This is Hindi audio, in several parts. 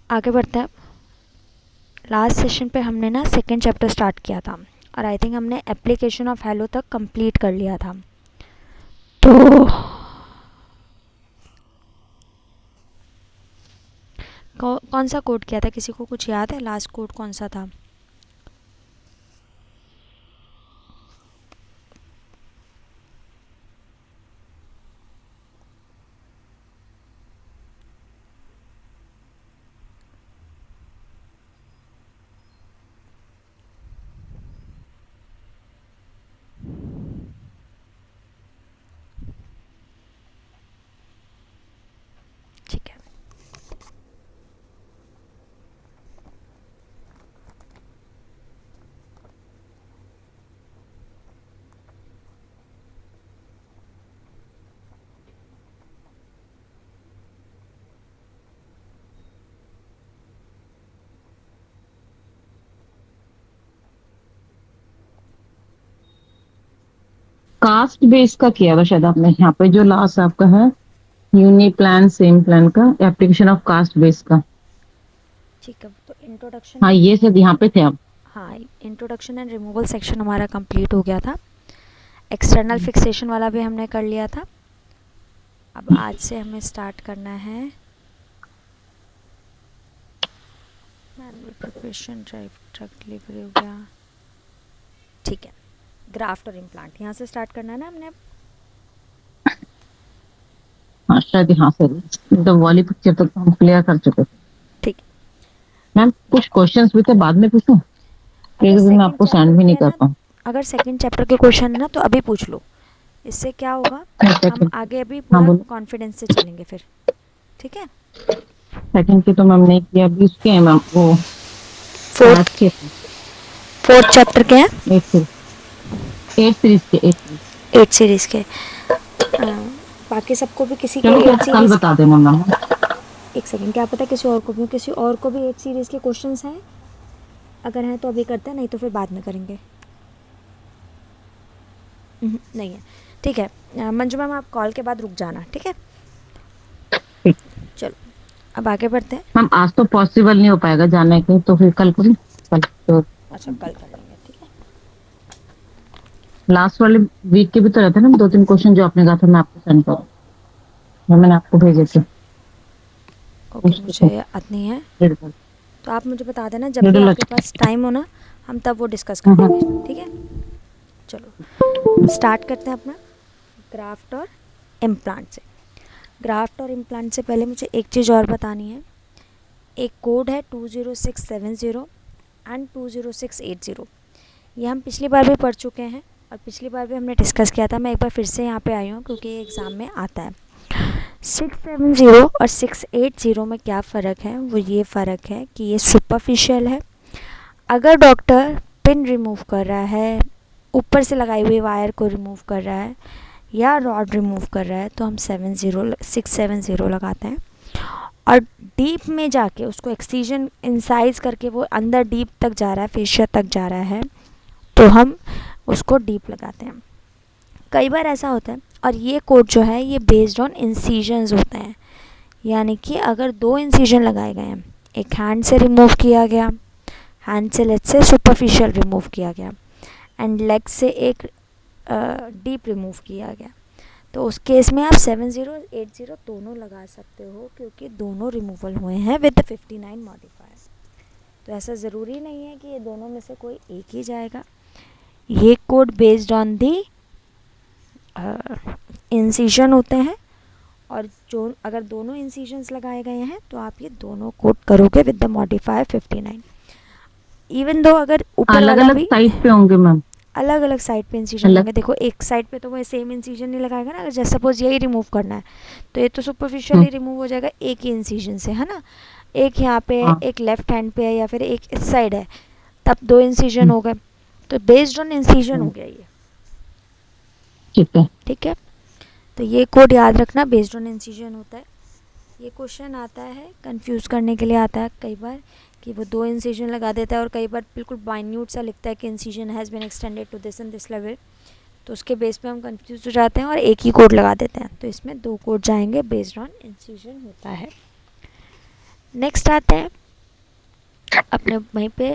आगे बढ़ते हैं। लास्ट सेशन पे हमने ना सेकेंड चैप्टर स्टार्ट किया था और आई थिंक हमने एप्लीकेशन ऑफ हेलो तक कंप्लीट कर लिया था। तो कौन सा कोड किया था, किसी को कुछ याद है? लास्ट कोड कौन सा था? ठीक है, कास्ट बेस का किया था शायद आपने, यहाँ पे जो लास्ट आपका है यूनी प्लान सेम प्लान का एप्लीकेशन ऑफ कास्ट बेस का। ठीक है। तो इंट्रोडक्शन हाँ एंड ये शायद यहाँ पे थे आप। हाँ, इंट्रोडक्शन एंड रिमूवल सेक्शन हमारा कंप्लीट हो गया था। एक्सटर्नल फिक्सेशन वाला भी हमने कर लिया था। अब आज से हमें स्टार्ट करना है manual preparation, drive truck delivery हो गया। ठीक है, ग्राफ्ट और इम्प्लांट यहाँ से स्टार्ट करना है ना हमने। हाँ शायद यहाँ से तो वाली पिक्चर तक हम क्लियर कर चुके थे। ठीक। मैम कुछ क्वेश्चंस भी थे, बाद में पूछूं? अगर एक दिन मैं सेकंड आपको चैप्टर सेंड भी के नहीं है ना, करता हूँ। अगर सेकंड चैप्टर के क्वेश्चन है ना तो अभी पूछ लो। इससे क्या होगा, ठीक है हम ठीक है। आगे अभी हाँ पूरा बोलो। कॉन्फिडेंस से चलेंगे फिर। ठीक है। सेकंड की तो मैम नहीं किया, अभी उसके हैं मैम वो मैथ फोर्थ के थे। फोर्थ चैप्टर के हैं, 8 सीरीज के 8 सीरीज। 8 सीरीज़ के। बाकी सबको भी किसी के चलो फिर एट कल सीरीज़ बता देना मैम। एक सेकंड, क्या पता किसी और को भी 8 सीरीज़ के क्वेश्चंस हैं। अगर हैं तो अभी करते हैं, नहीं तो फिर बाद में करेंगे। नहीं है। ठीक है। मंजू मैम आप कॉल के बाद रुक जाना, ठीक है। ठीक। चलो अब आगे बढ़ते हैं। मैम आज तो पॉसिबल नहीं हो पाएगा जाने के, तो फिर कल करें। कल तो अच्छा, कल कर लेंगे, ठीक है। लास्ट वाले वीक के भी तो रहते हैं ना 2-3 क्वेश्चन, जो आपने कहा था मैं आपको सेंड करूँ, वो मैंने आपको भेजे थे। ओके, उसके मुझे थे याद नहीं है। रिडल। तो आप मुझे बता देना जब भी रिडल आपके अच्छा। पास टाइम हो ना, हम तब वो डिस्कस कर लेंगे, ठीक है। चलो स्टार्ट करते हैं अपना ग्राफ्ट और इम्प्लांट से। ग्राफ्ट और इम्प्लांट से पहले मुझे एक चीज़ और बतानी है। एक कोड है 20670 एंड 20680। ये हम पिछली बार भी पढ़ चुके हैं और पिछली बार भी हमने डिस्कस किया था। मैं एक बार फिर से यहाँ पे आई हूँ क्योंकि ये एग्ज़ाम में आता है। 670 और 680 में क्या फ़र्क है? वो ये फ़र्क है कि ये सुपरफिशियल है। अगर डॉक्टर पिन रिमूव कर रहा है, ऊपर से लगाई हुई वायर को रिमूव कर रहा है या रॉड रिमूव कर रहा है, तो हम 670 लगाते हैं। और डीप में जाके उसको एक्ससीजन इंसाइज करके वो अंदर डीप तक जा रहा है, फेशिया तक जा रहा है, तो हम उसको डीप लगाते हैं। कई बार ऐसा होता है, और ये कोड जो है ये बेस्ड ऑन इंसीजन्स होते हैं। यानी कि अगर 2 इंसीजन लगाए गए हैं, एक हैंड से रिमूव किया गया, हैंड से लेग से सुपरफिशियल रिमूव किया गया, एंड लेग से एक डीप रिमूव किया गया, तो उस केस में आप 7080 दोनों लगा सकते हो क्योंकि दोनों रिमूवल हुए हैं विद 59 मॉडिफायर। तो ऐसा ज़रूरी नहीं है कि ये दोनों में से कोई एक ही जाएगा। ये code based on the incision होते हैं, और जो अगर दोनों इंसीजन्स लगाए गए हैं तो आप ये दोनों कोड करोगे with the modifier 59। Even though अगर ऊपर अलग वाला अलग भी साइड पे होंगे मैम। अलग अलग साइड पे इंसीजन अलग। होंगे। देखो एक साइड पे तो वो सेम इंसीजन नहीं लगाएगा ना। अगर जैसे सपोज यही रिमूव करना है तो ये तो सुपरफिशियली हम्म, रिमूव हो जाएगा एक ही इंसीजन से, है ना। एक यहाँ पे है, हाँ। एक लेफ्ट हैंड पे है, या फिर एक इस साइड है, तब 2 इंसीजन हम्म, हो गए। तो बेस्ड ऑन इंसीजन हो हम्म, गया ये, ठीक है। ठीक है। तो ये कोड याद रखना, बेस्ड ऑन इंसीजन होता है। ये क्वेश्चन आता है कंफ्यूज करने के लिए आता है कई बार, कि वो 2 इंसीजन लगा देता है और कई बार बिल्कुल माइन्यूट सा लिखता है कि incision has been extended to this and this level. तो उसके बेस पे हम कंफ्यूज हो जाते हैं और एक ही कोड लगा देते हैं। तो इसमें 2 कोड जाएंगे, बेस्ड ऑन इंसीजन होता है। नेक्स्ट आते हैं अपने वहीं पे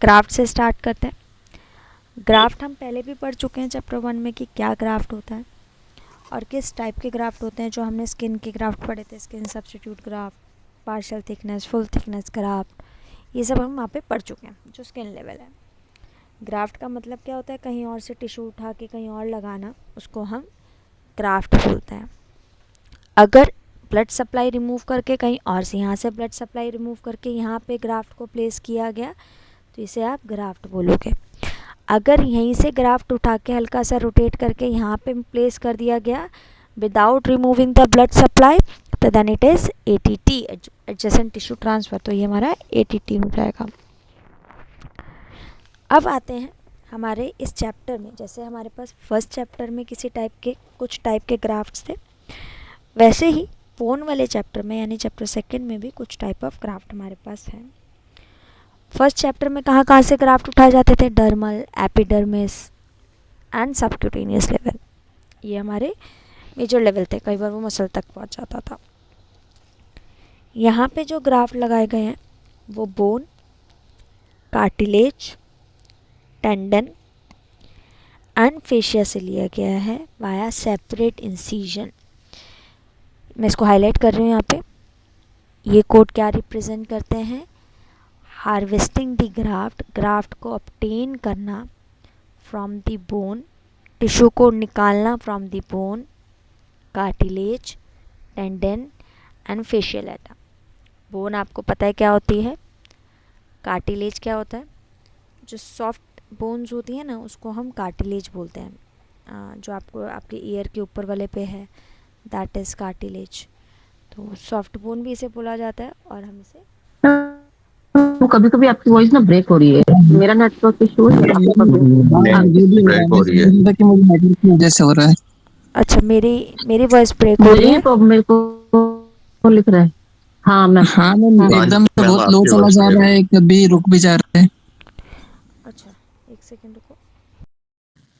ग्राफ्ट से स्टार्ट करते हैं। ग्राफ्ट हम पहले भी पढ़ चुके हैं चैप्टर 1 में कि क्या ग्राफ्ट होता है और किस टाइप के ग्राफ्ट होते हैं। जो हमने स्किन के ग्राफ्ट पढ़े थे, skin substitute graft, partial thickness, full thickness graft, ये सब हम वहाँ पे पढ़ चुके हैं जो स्किन लेवल है। ग्राफ्ट का मतलब क्या होता है, कहीं और से टिश्यू उठा के कहीं और लगाना, उसको हम ग्राफ्ट बोलते हैं। अगर ब्लड सप्लाई रिमूव करके कहीं और से, यहाँ से ब्लड सप्लाई रिमूव करके यहाँ पे ग्राफ्ट को प्लेस किया गया तो इसे आप ग्राफ्ट बोलोगे। अगर यहीं से ग्राफ्ट उठा के हल्का सा रोटेट करके यहाँ पे प्लेस कर दिया गया without removing the blood supply तो then it is ATT, adjacent tissue transfer. तो ये हमारा ATT हो जाएगा। अब आते हैं हमारे इस चैप्टर में, जैसे हमारे पास फर्स्ट चैप्टर में कुछ टाइप के ग्राफ्ट्स थे, वैसे ही बोन वाले चैप्टर में यानी चैप्टर 2 में भी कुछ टाइप ऑफ ग्राफ्ट हमारे पास है। फर्स्ट चैप्टर में कहाँ कहाँ से ग्राफ्ट उठाए जाते थे, dermal, epidermis and subcutaneous level, ये हमारे मेजर लेवल थे, कई बार वो मसल तक पहुँच जाता था। यहाँ पे जो ग्राफ्ट लगाए गए हैं वो bone, cartilage, tendon and fascia से लिया गया है वाया सेपरेट इंसिजन। मैं इसको हाईलाइट कर रही हूँ यहाँ पे। ये कोड क्या रिप्रेजेंट करते हैं, हार्वेस्टिंग द ग्राफ्ट, ग्राफ्ट को ऑब्टेन करना फ्रॉम द बोन, टिश्यू को निकालना from the bone, cartilage, tendon and facial Etah. Bone आपको पता है क्या होती है, कार्टिलेज क्या होता है, जो सॉफ्ट बोन्स होती है ना उसको हम कार्टिलेज बोलते हैं। जो आपको आपके ईयर के ऊपर वाले पे है दैट इज़ कार्टिलेज। तो सॉफ्ट बोन भी इसे बोला जाता है और हम इसे तो कभी कभी आपकी वॉइस ना ब्रेक हो रही है, मेरा नेटवर्क इशू है या आपका ब्रेक हो रही है। कि मुझे नेटवर्क की वजह से हो रहा है। अच्छा, मेरी वॉइस ब्रेक हो रही है। मेरे को लिख रहा है। हाँ मैम, हाँ मैम, हाँ एकदम जी, मैम, बहुत लो आपकी चला वॉइस जा ब्रेक रहा हो है, कभी रुक भी जा रहा है। अच्छा, एक सेकेंड रुको।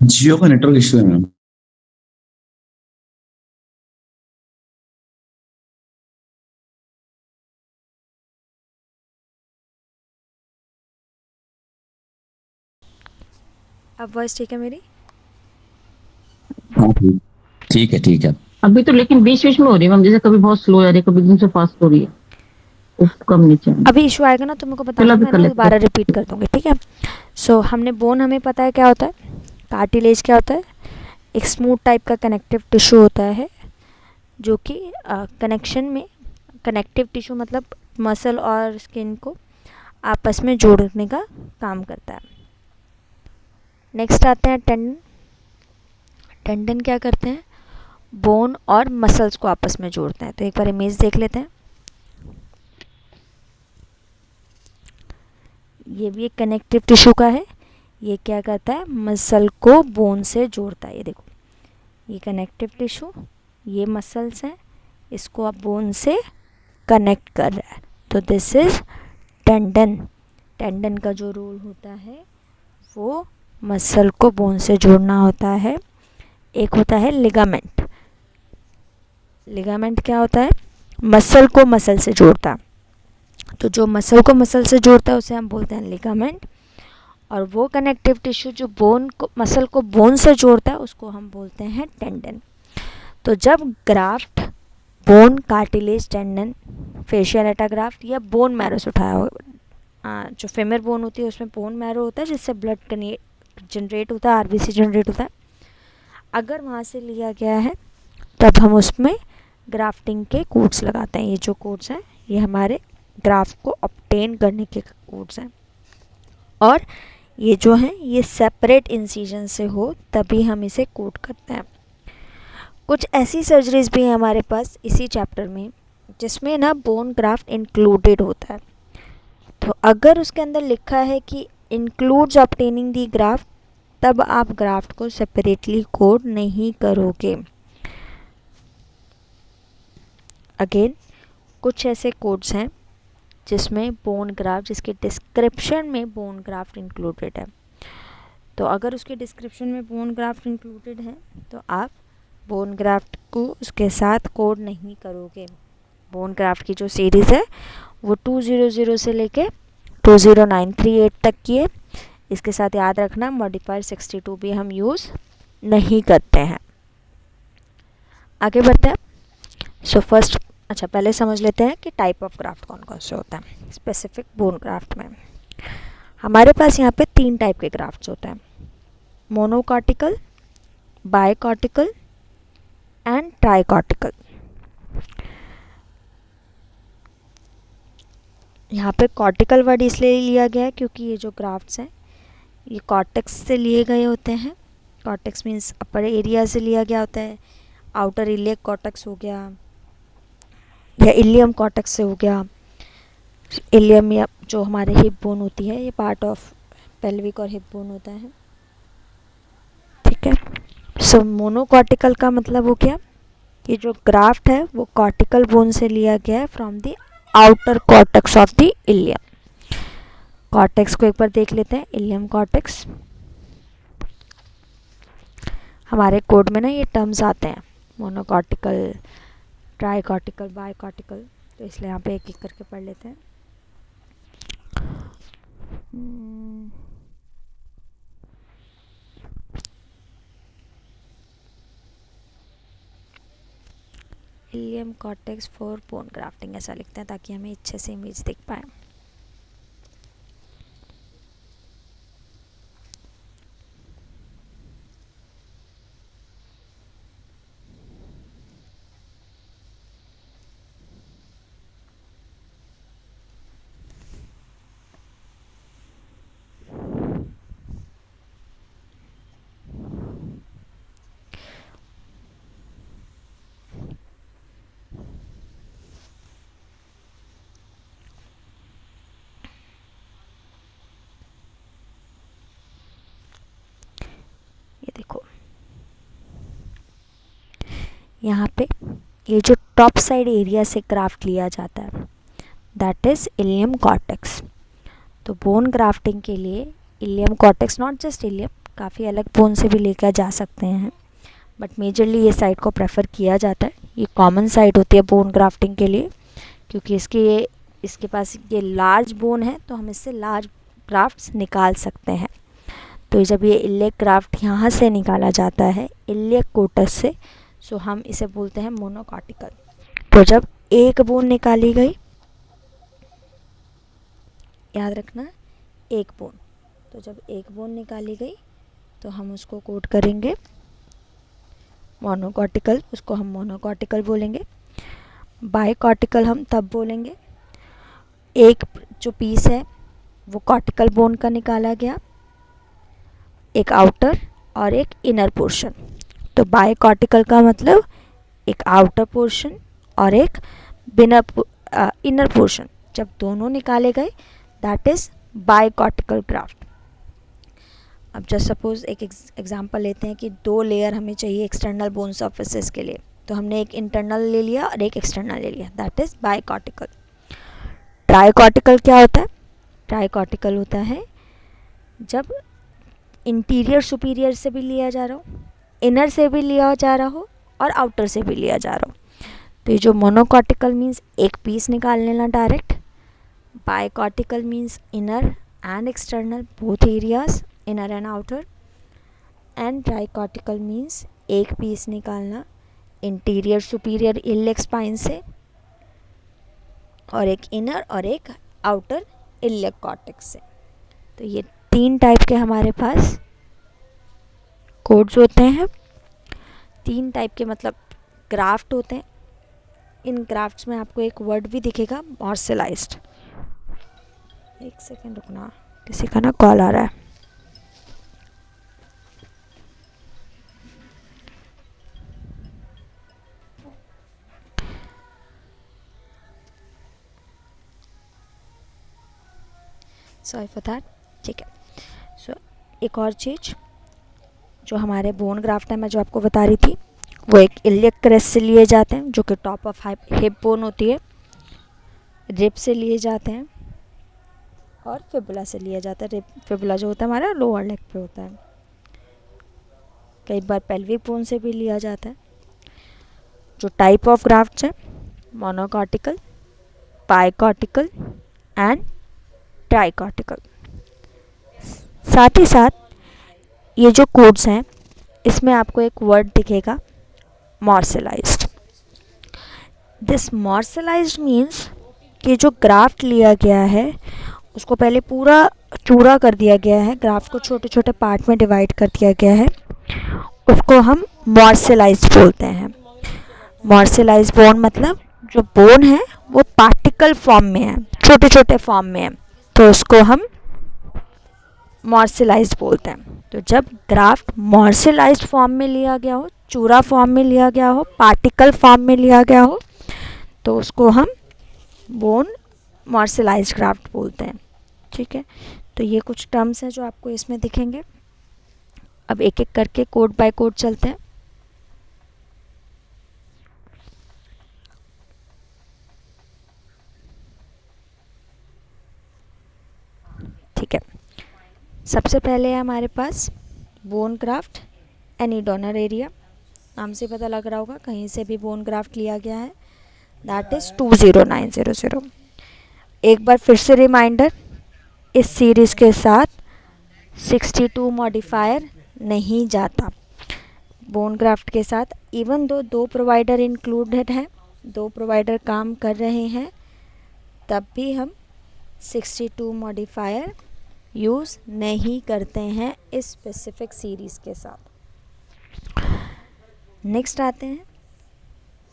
जियो का नेटवर्क इशू है मैम। अब वॉइस ठीक है मेरी? हाँ ठीक है ठीक है। अभी तो लेकिन बीच बीच में हो रही है मैम, जैसे कभी बहुत स्लो आ रही है, कभी एकदम से फास्ट हो रही है, कम नीचे। अभी इशू आएगा ना तो मेरे को चलो बताना, अभी मैं कर ना लेते दोबारा हैं। रिपीट कर दूँगी, ठीक है। सो हमने बोन हमें पता है क्या होता है, कार्टिलेज क्या होता है, एक स्मूथ टाइप का कनेक्टिव टिश्यू होता है जो कि कनेक्शन में, कनेक्टिव टिश्यू मतलब मसल और स्किन को आपस में जोड़ने का काम करता है। नेक्स्ट आते हैं टेंडन। टेंडन क्या करते हैं, बोन और मसल्स को आपस में जोड़ते हैं। तो एक बार इमेज देख लेते हैं। ये भी एक कनेक्टिव टिश्यू का है। ये क्या करता है, मसल को बोन से जोड़ता है। ये देखो, ये कनेक्टिव टिश्यू, ये मसल्स हैं, इसको आप बोन से कनेक्ट कर रहा है। तो दिस इज टेंडन। टेंडन का जो रोल होता है वो मसल को बोन से जोड़ना होता है। एक होता है लिगामेंट। लिगामेंट क्या होता है, मसल को मसल से जोड़ता है। तो जो मसल को मसल से जोड़ता है उसे हम बोलते हैं लिगामेंट, और वो कनेक्टिव टिश्यू जो बोन को, मसल को बोन से जोड़ता है उसको हम बोलते हैं टेंडन। तो जब graft bone, cartilage, tendon, fascial autograft या बोन मैरो से उठाया हो, जो फेमर बोन होती है उसमें बोन मैरो होता है जिससे ब्लड जनरेट होता है, आरबीसी जनरेट होता है। अगर वहाँ से लिया गया है तब हम उसमें ग्राफ्टिंग के कोड्स लगाते हैं। ये जो कोड्स हैं ये हमारे ग्राफ्ट को ऑब्टेन करने के कोड्स हैं, और ये जो हैं ये सेपरेट इंसिजन से हो तभी हम इसे कोड करते हैं। कुछ ऐसी सर्जरीज भी हैं हमारे पास इसी चैप्टर में जिसमें ना बोन ग्राफ्ट इंक्लूडेड होता है। तो अगर उसके अंदर लिखा है कि इंक्लूड्स ऑब्टेनिंग दी ग्राफ्ट, तब आप ग्राफ्ट को सेपरेटली कोड नहीं करोगे। अगेन कुछ ऐसे कोड्स हैं जिसमें बोन ग्राफ्ट, जिसके डिस्क्रिप्शन में बोन ग्राफ्ट इंक्लूडेड है। तो अगर उसके डिस्क्रिप्शन में बोन ग्राफ्ट इंक्लूडेड है तो आप बोन ग्राफ्ट को उसके साथ कोड नहीं करोगे। बोन ग्राफ्ट की जो सीरीज़ है वो 200 से लेके 20938 तक की है। इसके साथ याद रखना मॉडिफायर 62 भी हम यूज़ नहीं करते हैं। आगे बढ़ते हैं। सो फर्स्ट अच्छा पहले समझ लेते हैं कि टाइप ऑफ ग्राफ्ट कौन कौन से होते हैं स्पेसिफिक बोन ग्राफ्ट में। हमारे पास यहाँ पे 3 टाइप के ग्राफ्ट्स होते हैं, मोनोकॉर्टिकल, बायकॉर्टिकल एंड ट्राइकॉर्टिकल। यहाँ पे कॉर्टिकल वर्ड इसलिए लिया गया है क्योंकि ये जो ग्राफ्ट्स हैं ये कॉर्टेक्स से लिए गए होते हैं। कॉर्टेक्स मीन्स अपर एरिया से लिया गया होता है। आउटर इलियक कॉर्टेक्स हो गया या इलियम कॉर्टेक्स से हो गया। इलियम या जो हमारे हिप बोन होती है ये पार्ट ऑफ पेल्विक और हिप बोन होता है, ठीक है। सो मोनोकॉर्टिकल का मतलब हो गया ये जो ग्राफ्ट है वो कॉर्टिकल बोन से लिया गया है from the outer cortex of the ilium. Cortex को एक बार देख लेते हैं, इलियम कॉर्टेक्स। हमारे कोड में ना ये टर्म्स आते हैं मोनोकॉर्टिकल, ट्राइकॉर्टिकल, बायकॉर्टिकल, तो इसलिए यहाँ पे एक एक करके पढ़ लेते हैं। Ilium cortex for bone grafting ऐसा लिखते हैं ताकि हमें अच्छे से इमेज दिख पाए। ये देखो यहाँ पे ये जो टॉप साइड एरिया से ग्राफ्ट लिया जाता है दैट इज़ इलियम कॉर्टेक्स। तो बोन ग्राफ्टिंग के लिए ilium cortex, not just ilium, काफ़ी अलग बोन से भी लेकर जा सकते हैं, बट मेजरली ये साइड को प्रेफर किया जाता है। ये कॉमन साइड होती है बोन ग्राफ्टिंग के लिए क्योंकि इसके पास ये लार्ज बोन है तो हम इससे लार्ज ग्राफ्ट्स निकाल सकते हैं। तो जब ये इलियक ग्राफ्ट यहाँ से निकाला जाता है इलियक कोटस से, सो हम इसे बोलते हैं मोनोकॉर्टिकल। तो जब एक बोन निकाली गई, याद रखना एक बोन, तो जब एक बोन निकाली गई तो हम उसको कोड करेंगे मोनोकॉर्टिकल, उसको हम मोनोकॉर्टिकल बोलेंगे। बायकॉर्टिकल हम तब बोलेंगे एक जो पीस है वो कॉर्टिकल बोन का निकाला गया, एक आउटर और एक इनर पोर्शन। तो बायकॉर्टिकल का मतलब एक आउटर पोर्शन और एक इनर पोर्शन, जब दोनों निकाले गए दैट इज़ बायकॉर्टिकल ग्राफ्ट। अब जस्ट सपोज एक एग्जांपल लेते हैं कि 2 लेयर हमें चाहिए एक्सटर्नल बोन सर्फेसेस के लिए, तो हमने एक इंटरनल ले लिया और एक एक्सटर्नल ले लिया, दैट इज़ बायकॉर्टिकल। ट्राइकॉर्टिकल क्या होता है? ट्राइकॉर्टिकल होता है जब इंटीरियर सुपीरियर से भी लिया जा रहा हो, इनर से भी लिया जा रहा हो और आउटर से भी लिया जा रहा हो। तो ये जो मोनोकॉर्टिकल मीन्स एक पीस निकाल लेना direct, bicortical means inner and external both areas, inner and outer, and tricortical means एक पीस निकालना इंटीरियर सुपीरियर इलियक स्पाइन से और एक इनर और एक आउटर इलियक कॉर्टेक्स से। तो ये 3 टाइप के हमारे पास कोड्स होते हैं। 3 टाइप के मतलब ग्राफ्ट होते हैं। इन ग्राफ्ट्स में आपको एक वर्ड भी दिखेगा मॉर्सेलाइज्ड। एक सेकेंड रुकना, किसी का ना कॉल आ रहा है। सॉरी फॉर दैट, ठीक है। सो एक और चीज़ जो हमारे बोन ग्राफ्ट है मैं जो आपको बता रही थी वो एक इलियक क्रेस्ट से लिए जाते हैं जो कि टॉप ऑफ हिप बोन होती है, रिब से लिए जाते हैं और फिबुला से लिया जाता है। रिब फिबुला जो होता है हमारा लोअर लेग पे होता है, कई बार पेल्विक बोन से भी लिया जाता है। जो टाइप ऑफ ग्राफ्ट्स हैं मोनोकॉर्टिकल, बाइकॉर्टिकल एंड ट्राइकॉर्टिकल। साथ ही साथ ये जो कोड्स हैं इसमें आपको एक वर्ड दिखेगा मॉर्सलाइज्ड। दिस मॉर्सलाइज्ड मीन्स कि जो ग्राफ्ट लिया गया है उसको पहले पूरा चूरा कर दिया गया है, ग्राफ्ट को छोटे छोटे पार्ट में डिवाइड कर दिया गया है, उसको हम मॉर्सलाइज्ड बोलते हैं। मॉर्सलाइज्ड बोन मतलब जो बोन है वो पार्टिकल फॉर्म में है, छोटे छोटे फॉर्म में है, तो उसको हम मॉर्सलाइज्ड बोलते हैं। तो जब ग्राफ्ट मॉर्सलाइज्ड फॉर्म में लिया गया हो, चूरा फॉर्म में लिया गया हो, पार्टिकल फॉर्म में लिया गया हो, तो उसको हम बोन मॉर्सलाइज्ड ग्राफ्ट बोलते हैं। ठीक है, तो ये कुछ टर्म्स हैं जो आपको इसमें दिखेंगे। अब एक एक करके कोड बाय कोड चलते हैं। ठीक है, सबसे पहले है हमारे पास bone graft any donor area. नाम से पता लग रहा होगा कहीं से भी बोन ग्राफ्ट लिया गया है, दैट इज़ 20900। एक बार फिर से रिमाइंडर, इस सीरीज़ के साथ 62 मॉडिफायर नहीं जाता बोन ग्राफ्ट के साथ। इवन दो प्रोवाइडर इंक्लूडेड हैं, 2 प्रोवाइडर काम कर रहे हैं, तब भी हम 62 मॉडिफायर यूज़ नहीं करते हैं इस स्पेसिफिक सीरीज़ के साथ। नेक्स्ट आते हैं,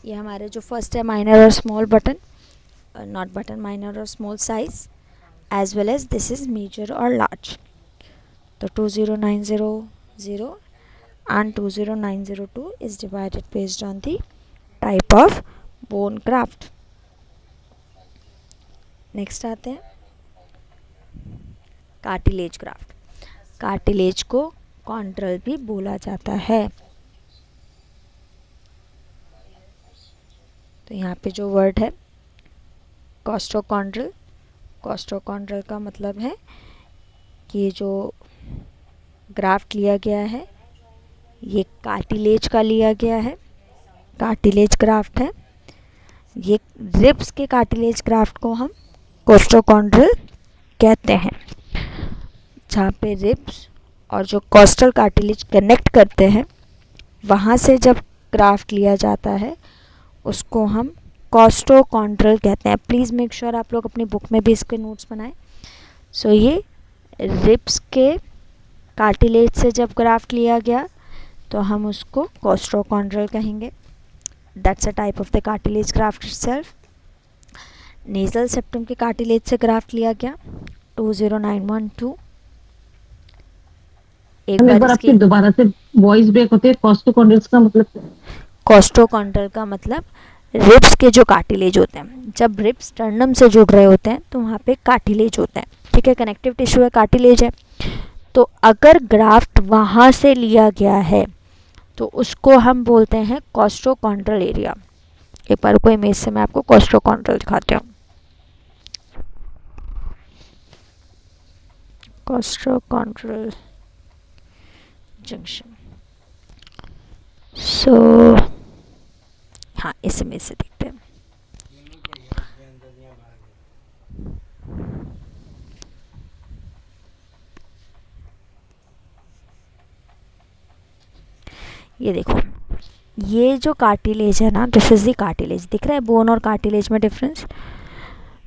ये हमारे जो फर्स्ट है माइनर और small button, not button, minor और small size, as well as this is major और लार्ज। तो 20900 and 20902 is divided based on the type of bone graft. Next आते हैं कार्टिलेज ग्राफ्ट। कार्टिलेज को कॉन्ड्रल भी बोला जाता है। तो यहाँ पे जो वर्ड है कॉस्टोकॉन्ड्रल, कॉस्टोकॉन्ड्रल का मतलब है कि ये जो ग्राफ्ट लिया गया है ये कार्टिलेज का लिया गया है, कार्टिलेज ग्राफ्ट है। ये रिब्स के कार्टिलेज ग्राफ्ट को हम कोस्टोकॉन्ड्रल कहते हैं। जहाँ पे रिब्स और जो कोस्टल कार्टिलेज कनेक्ट करते हैं वहाँ से जब ग्राफ्ट लिया जाता है उसको हम कोस्टोकॉन्ड्रल कहते हैं। प्लीज़ मेक श्योर आप लोग अपनी बुक में भी इसके नोट्स बनाएं। सो ये रिब्स के कार्टिलेज से जब ग्राफ्ट लिया गया तो हम उसको कोस्टोकॉन्ड्रल कहेंगे। That's a type of the cartilage graft itself. Nasal septum के कार्टिलेज से ग्राफ्ट लिया गया 20912। एक बार आपकी दोबारा से वॉइस ब्रेक होती है। कोस्टोकॉन्ड्रल्स का मतलब क्या है? कोस्टोकॉन्ड्रल का मतलब रिब्स के जो कार्टिलेज होते हैं, जब रिब्स स्टर्नम से जुड़ रहे होते हैं तो वहाँ पे कार्टिलेज होते हैं। ठीक है, कनेक्टिव टिश्यू है, कार्टिलेज है। तो अगर ग्राफ्ट वहाँ से लिया गया है तो उसको हम बोलते हैं कोस्टोकॉन्ड्रल एरिया। एक बार कोई इमेज से मैं आपको कोस्टोकॉन्ड्रल दिखाती हूँ। कोस्टोकॉन्ड्रल जंक्शन। सो हाँ, इस इमेज से देखते हैं। ये देखो, ये जो कार्टिलेज है ना, दिस इज द कार्टिलेज। दिख रहा है बोन और कार्टिलेज में डिफरेंस।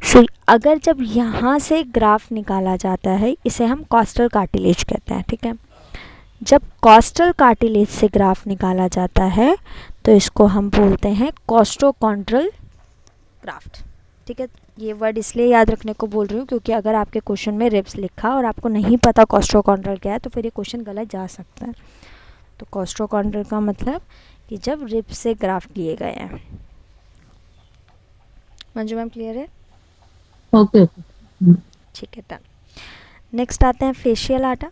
सो अगर जब यहाँ से ग्राफ्ट निकाला जाता है इसे हम कॉस्टल कार्टिलेज कहते हैं। ठीक है, जब कॉस्टल कार्टिलेज से ग्राफ्ट निकाला जाता है तो इसको हम बोलते हैं कोस्टोकॉन्ड्रल ग्राफ्ट। ठीक है, ये वर्ड इसलिए याद रखने को बोल रही हूँ क्योंकि अगर आपके क्वेश्चन में रिब्स लिखा और आपको नहीं पता कोस्टोकॉन्ड्रल क्या है तो फिर ये क्वेश्चन गलत जा सकता है। तो कोस्टोकॉन्ड्रल का मतलब कि जब रिब्स से ग्राफ्ट लिए गए हैं। मंजू मैम क्लियर है? ओके। ठीक है, डन। नेक्स्ट आते हैं फेशियल आटा।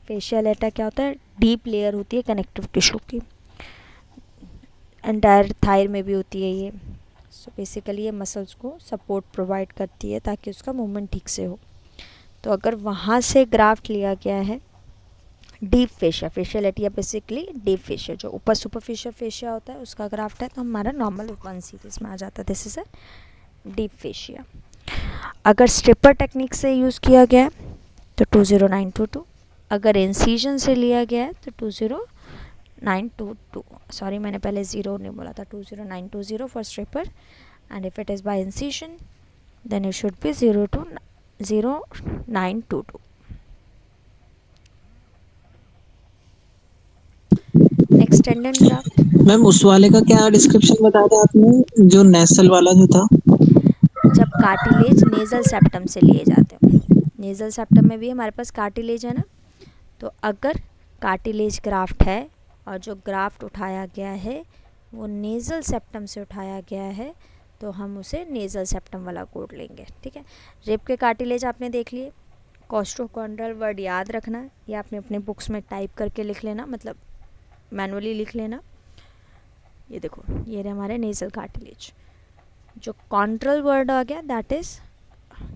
फेशियल आटा क्या होता है? डीप लेयर होती है कनेक्टिव टिश्यू की, एंटायर थायर में भी होती है ये। सो बेसिकली ये मसल्स को सपोर्ट प्रोवाइड करती है ताकि उसका मूवमेंट ठीक से हो। तो अगर वहाँ से ग्राफ्ट लिया गया है deep fascia, fascia lata basically deep fascia, जो ऊपर सुपरफिशियल फेशिया होता है उसका ग्राफ्ट है, तो हमारा नॉर्मल 1 सीरीज में आ जाता है। This is a deep fascia. अगर स्ट्रिपर टेक्निक से यूज़ किया गया है तो 20922, अगर इंसीजन से लिया गया है तो 20922। सॉरी, मैंने पहले 0 नहीं बोला था, 20920 for stripper, and if it is by incision then it should be 0922। Next tendon graft. Ma'am उस वाले का क्या डिस्क्रिप्शन बताया था आपने, जो नेसल वाला जो था? जब कार्टिलेज नेज़ल सेप्टम से लिए जाते हैं, नेज़ल सेप्टम में भी हमारे पास कार्टिलेज है ना, तो अगर कार्टिलेज ग्राफ्ट है और जो ग्राफ्ट उठाया गया है वो नेज़ल सेप्टम से उठाया गया है, तो हम उसे नेज़ल सेप्टम वाला कोड लेंगे। ठीक है, रिब के कार्टिलेज आपने देख लिए, कोस्टोकॉन्ड्रल वर्ड याद रखना, या आपने अपने बुक्स में टाइप करके लिख लेना, मतलब मैनुअली लिख लेना। ये देखो, ये रहे हमारे नेज़ल कार्टिलेज। जो कॉन्ट्रल वर्ड आ गया that is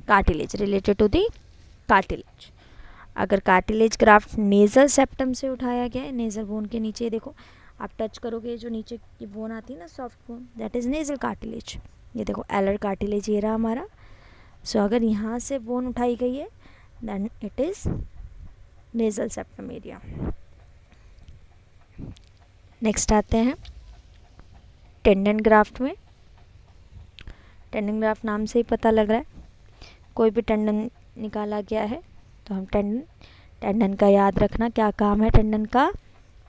cartilage, related to the cartilage. अगर कार्टिलेज ग्राफ्ट नेज़ल सेप्टम से उठाया गया है, नेज़ल बोन के नीचे देखो, आप टच करोगे जो नीचे की बोन आती है ना, soft bone, that is nasal cartilage. ये देखो एलर कार्टिलेज ये रहा हमारा। सो अगर यहाँ से बोन उठाई गई है then it is nasal septum area. Next आते हैं टेंडन ग्राफ्ट में। टेंडन ग्राफ्ट नाम से ही पता लग रहा है, कोई भी टेंडन निकाला गया है तो हम टेंडन का याद रखना क्या काम है टेंडन का,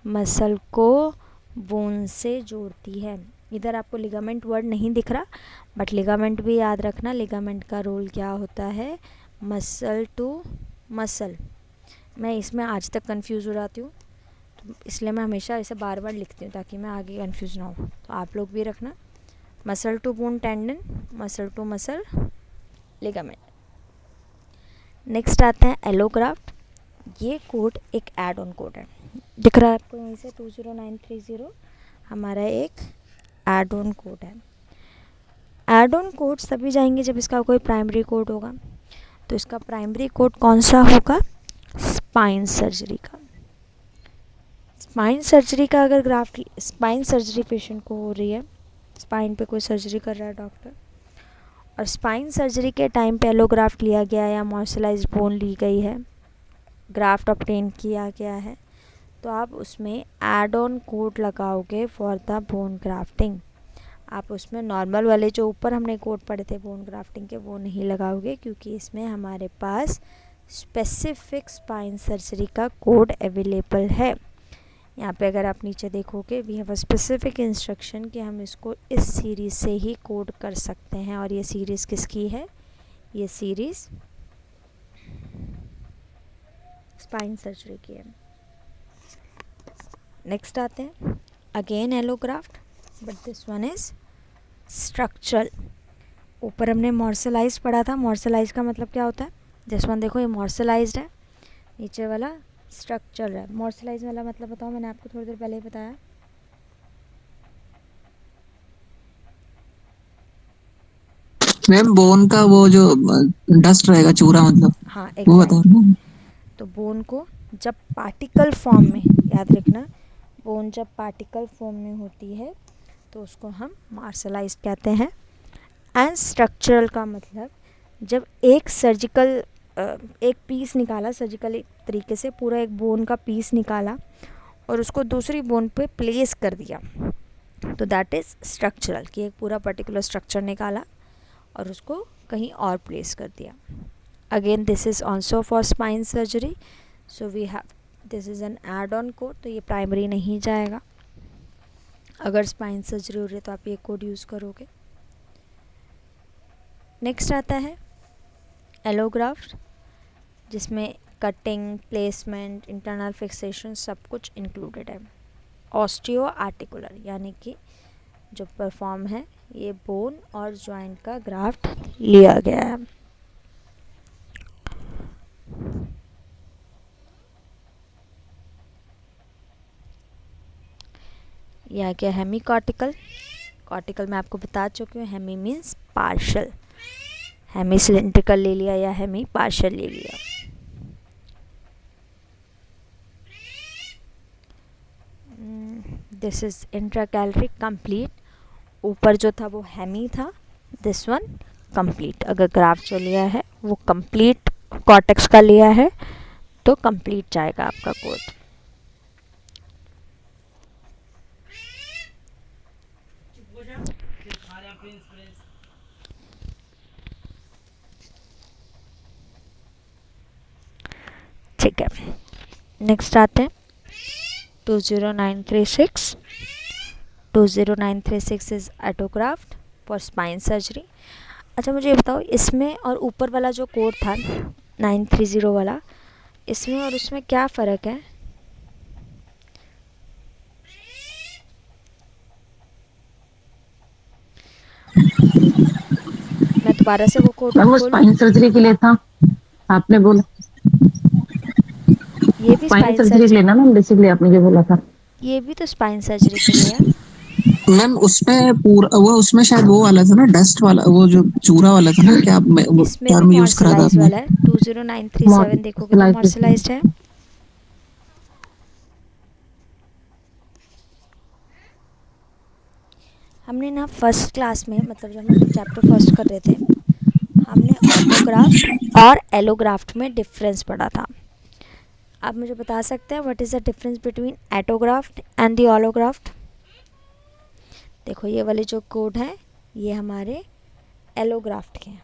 मसल को बोन से जोड़ती है। इधर आपको लिगामेंट वर्ड नहीं दिख रहा, बट लिगामेंट भी याद रखना, लिगामेंट का रोल क्या होता है, मसल टू मसल। मैं इसमें आज तक कंफ्यूज हो जाती हूँ, तो इसलिए मैं हमेशा इसे बार बार लिखती हूँ ताकि मैं आगे कंफ्यूज ना हो। तो आप लोग भी रखना, muscle to bone tendon, muscle to muscle ligament. Next आते हैं एलोग्राफ्ट। ये कोड एक ऐड ऑन कोड है, दिख रहा है आपको यहीं से 20930, हमारा एक ऐड ऑन कोड है। ऐड ऑन कोड तभी जाएंगे जब इसका कोई प्राइमरी कोड होगा। तो इसका प्राइमरी कोड कौन सा होगा, स्पाइन सर्जरी का। स्पाइन सर्जरी का अगर ग्राफ्ट, स्पाइन सर्जरी पेशेंट को हो रही है, स्पाइन पे कोई सर्जरी कर रहा है डॉक्टर, और स्पाइन सर्जरी के टाइम पे एलोग्राफ्ट लिया गया है या मॉर्सलाइज्ड बोन ली गई है, ग्राफ्ट ऑब्टेन किया गया है, तो आप उसमें ऐड ऑन कोड लगाओगे फॉर द बोन ग्राफ्टिंग। आप उसमें नॉर्मल वाले जो ऊपर हमने कोड पढ़े थे बोन ग्राफ्टिंग के वो नहीं लगाओगे, क्योंकि इसमें हमारे पास स्पेसिफिक स्पाइन सर्जरी का कोड अवेलेबल है। यहाँ पे अगर आप नीचे देखोगे we have a specific instruction कि हम इसको इस सीरीज़ से ही कोड कर सकते हैं, और ये सीरीज़ किसकी है, ये सीरीज़ स्पाइन सर्जरी की है। नेक्स्ट आते हैं again allograft, but this one is structural. ऊपर हमने मॉर्सलाइज पढ़ा था, मॉर्सलाइज का मतलब क्या होता है, दिस वन देखो ये मॉर्सलाइज्ड है, नीचे वाला स्ट्रक्चर है। मॉर्सलाइज वाला मतलब बताओ, मैंने आपको थोड़ी देर पहले ही बताया। मैम बोन का वो जो डस्ट रहेगा, चूरा मतलब, हाँ वो बता एग्जैक्टली। रहे हैं। तो बोन को जब पार्टिकल फॉर्म में, याद रखना, बोन जब पार्टिकल फॉर्म में होती है तो उसको हम मॉर्सलाइज्ड कहते हैं। एंड स्ट्रक्चरल का मतलब जब एक सर्जिकल एक पीस निकाला, सर्जिकल एक तरीके से पूरा एक बोन का पीस निकाला और उसको दूसरी बोन पे प्लेस कर दिया, तो दैट इज़ स्ट्रक्चरल, कि एक पूरा पर्टिकुलर स्ट्रक्चर निकाला और उसको कहीं और प्लेस कर दिया। Again this is also for spine surgery, so we have this is an add on code, तो ये प्राइमरी नहीं जाएगा। अगर स्पाइन सर्जरी हो रही है तो आप ये कोड यूज़ करोगे। नेक्स्ट आता है एलोग्राफ्ट, जिसमें कटिंग, प्लेसमेंट, इंटरनल फिक्सेशन सब कुछ इंक्लूडेड है। ऑस्टियो आर्टिकुलर, यानी कि जो परफॉर्म है ये बोन और जॉइंट का ग्राफ्ट लिया गया है। यह आ गया हेमी कॉर्टिकल। कॉर्टिकल मैं आपको बता चुकी हूँ, hemi means partial, hemi cylindrical ले लिया या हेमी पार्शल ले लिया। दिस इज़ इंट्राकैलरी कंप्लीट, ऊपर जो था वो हेमी था, दिस वन कंप्लीट। अगर ग्राफ जो लिया है वो कंप्लीट कॉर्टेक्स का लिया है तो कंप्लीट जाएगा आपका कोड। ठीक है, नेक्स्ट आते हैं 20936। 20936 इज़ एटोग्राफ्ट फॉर स्पाइन सर्जरी। अच्छा मुझे ये बताओ, इसमें और ऊपर वाला जो कोड था 930 वाला, इसमें और उसमें क्या फ़र्क है? मैं दोबारा से वो कोड मैम वो खोलूं? स्पाइन सर्जरी के लिए था, आपने बोला ये भी स्पाइन स्पाइन सर्जरी के सर्जरी, लिए ना मैम, बेसिकली आपने जो बोला था। ये भी तो स्पाइन सर्जरी के लिए है। मैम उसमें पूरा वो उसमें शायद वो वाला था ना, डस्ट वाला, वो जो चूरा वाला था ना, क्या वो इसमें भी टर्म यूज करा था मॉर्सलाइज आपने? वाला है, 20937 देखोगे तो मॉर्सलाइज्ड है। हमने ना फर्स्ट क्लास में, मतलब जब हम चैप्टर फर्स्ट कर रहे थे, हमने ऑटोग्राफ्ट और एलोग्राफ्ट में डिफरेंस पढ़ा था। आप मुझे बता सकते हैं what is the difference between autograft and the allograft? देखो ये वाले जो कोड हैं ये हमारे एलोग्राफ्ट के हैं।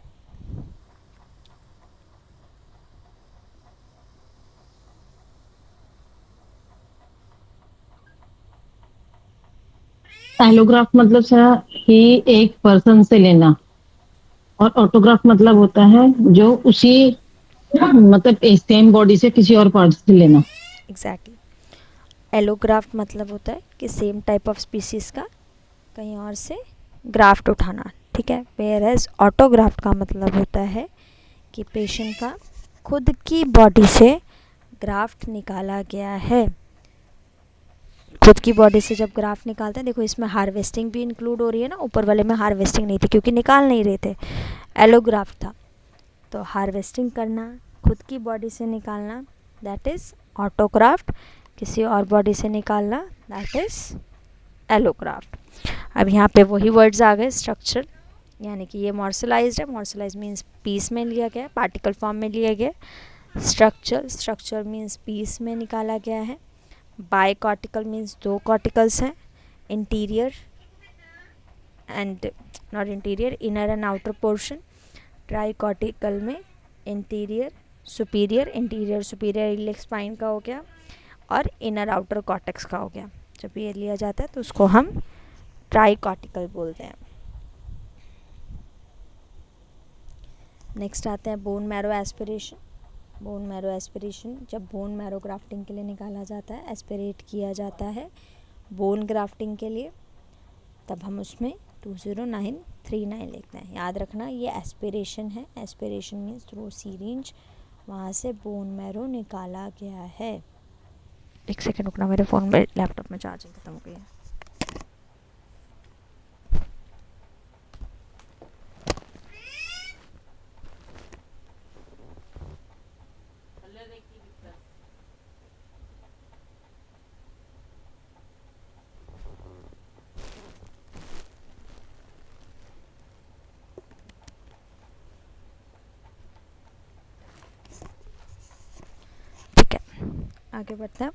एलोग्राफ मतलब सर कि एक पर्सन से लेना, और ऑटोग्राफ मतलब होता है जो उसी मतलब सेम बॉडी से किसी और पार्ट से लेना। एग्जैक्टली, एलोग्राफ्ट मतलब होता है कि सेम टाइप ऑफ स्पीसीज़ का कहीं और से ग्राफ्ट उठाना, ठीक है। वेयर एज ऑटोग्राफ्ट का मतलब होता है कि पेशेंट का खुद की बॉडी से ग्राफ्ट निकाला गया है। खुद की बॉडी से जब ग्राफ्ट निकालते हैं, देखो इसमें हार्वेस्टिंग भी इंक्लूड हो रही है ना, ऊपर वाले में हार्वेस्टिंग नहीं थी क्योंकि निकाल नहीं रहे थे, एलोग्राफ्ट था। तो हार्वेस्टिंग करना, खुद की बॉडी से निकालना, दैट इज़ ऑटोग्राफ्ट। किसी और बॉडी से निकालना, दैट इज़ एलोग्राफ्ट। अब यहाँ पे वही वर्ड्स आ गए, स्ट्रक्चर, यानी कि ये मॉर्सलाइज्ड है, मॉर्सलाइज मीन्स पीस में लिया गया, पार्टिकल फॉर्म में लिया गया। स्ट्रक्चर, स्ट्रक्चर मीन्स पीस में निकाला गया है। बाय कॉर्टिकल मीन्स दो कॉर्टिकल्स हैं, interior and not interior, inner and outer portion. Tricortical में interior superior, interior superior iliac spine का हो गया और इनर आउटर कॉर्टेक्स का हो गया। जब ये लिया जाता है तो उसको हम ट्राई कॉर्टिकल बोलते हैं। नेक्स्ट आते हैं bone marrow aspiration. Bone marrow aspiration, जब बोन मैरो ग्राफ्टिंग के लिए निकाला जाता है, एस्पिरेट किया जाता है बोन ग्राफ्टिंग के लिए, तब हम उसमें 20939 लिखते हैं। याद रखना ये एस्पिरेशन है, एस्पिरेशन मीन्स थ्रू सीरिंज वहाँ से बोन मैरो निकाला गया है। एक सेकंड रुकना, मेरे फ़ोन में लैपटॉप में चार्जिंग खत्म हो गई है। ठीक है, आगे बढ़ते हैं।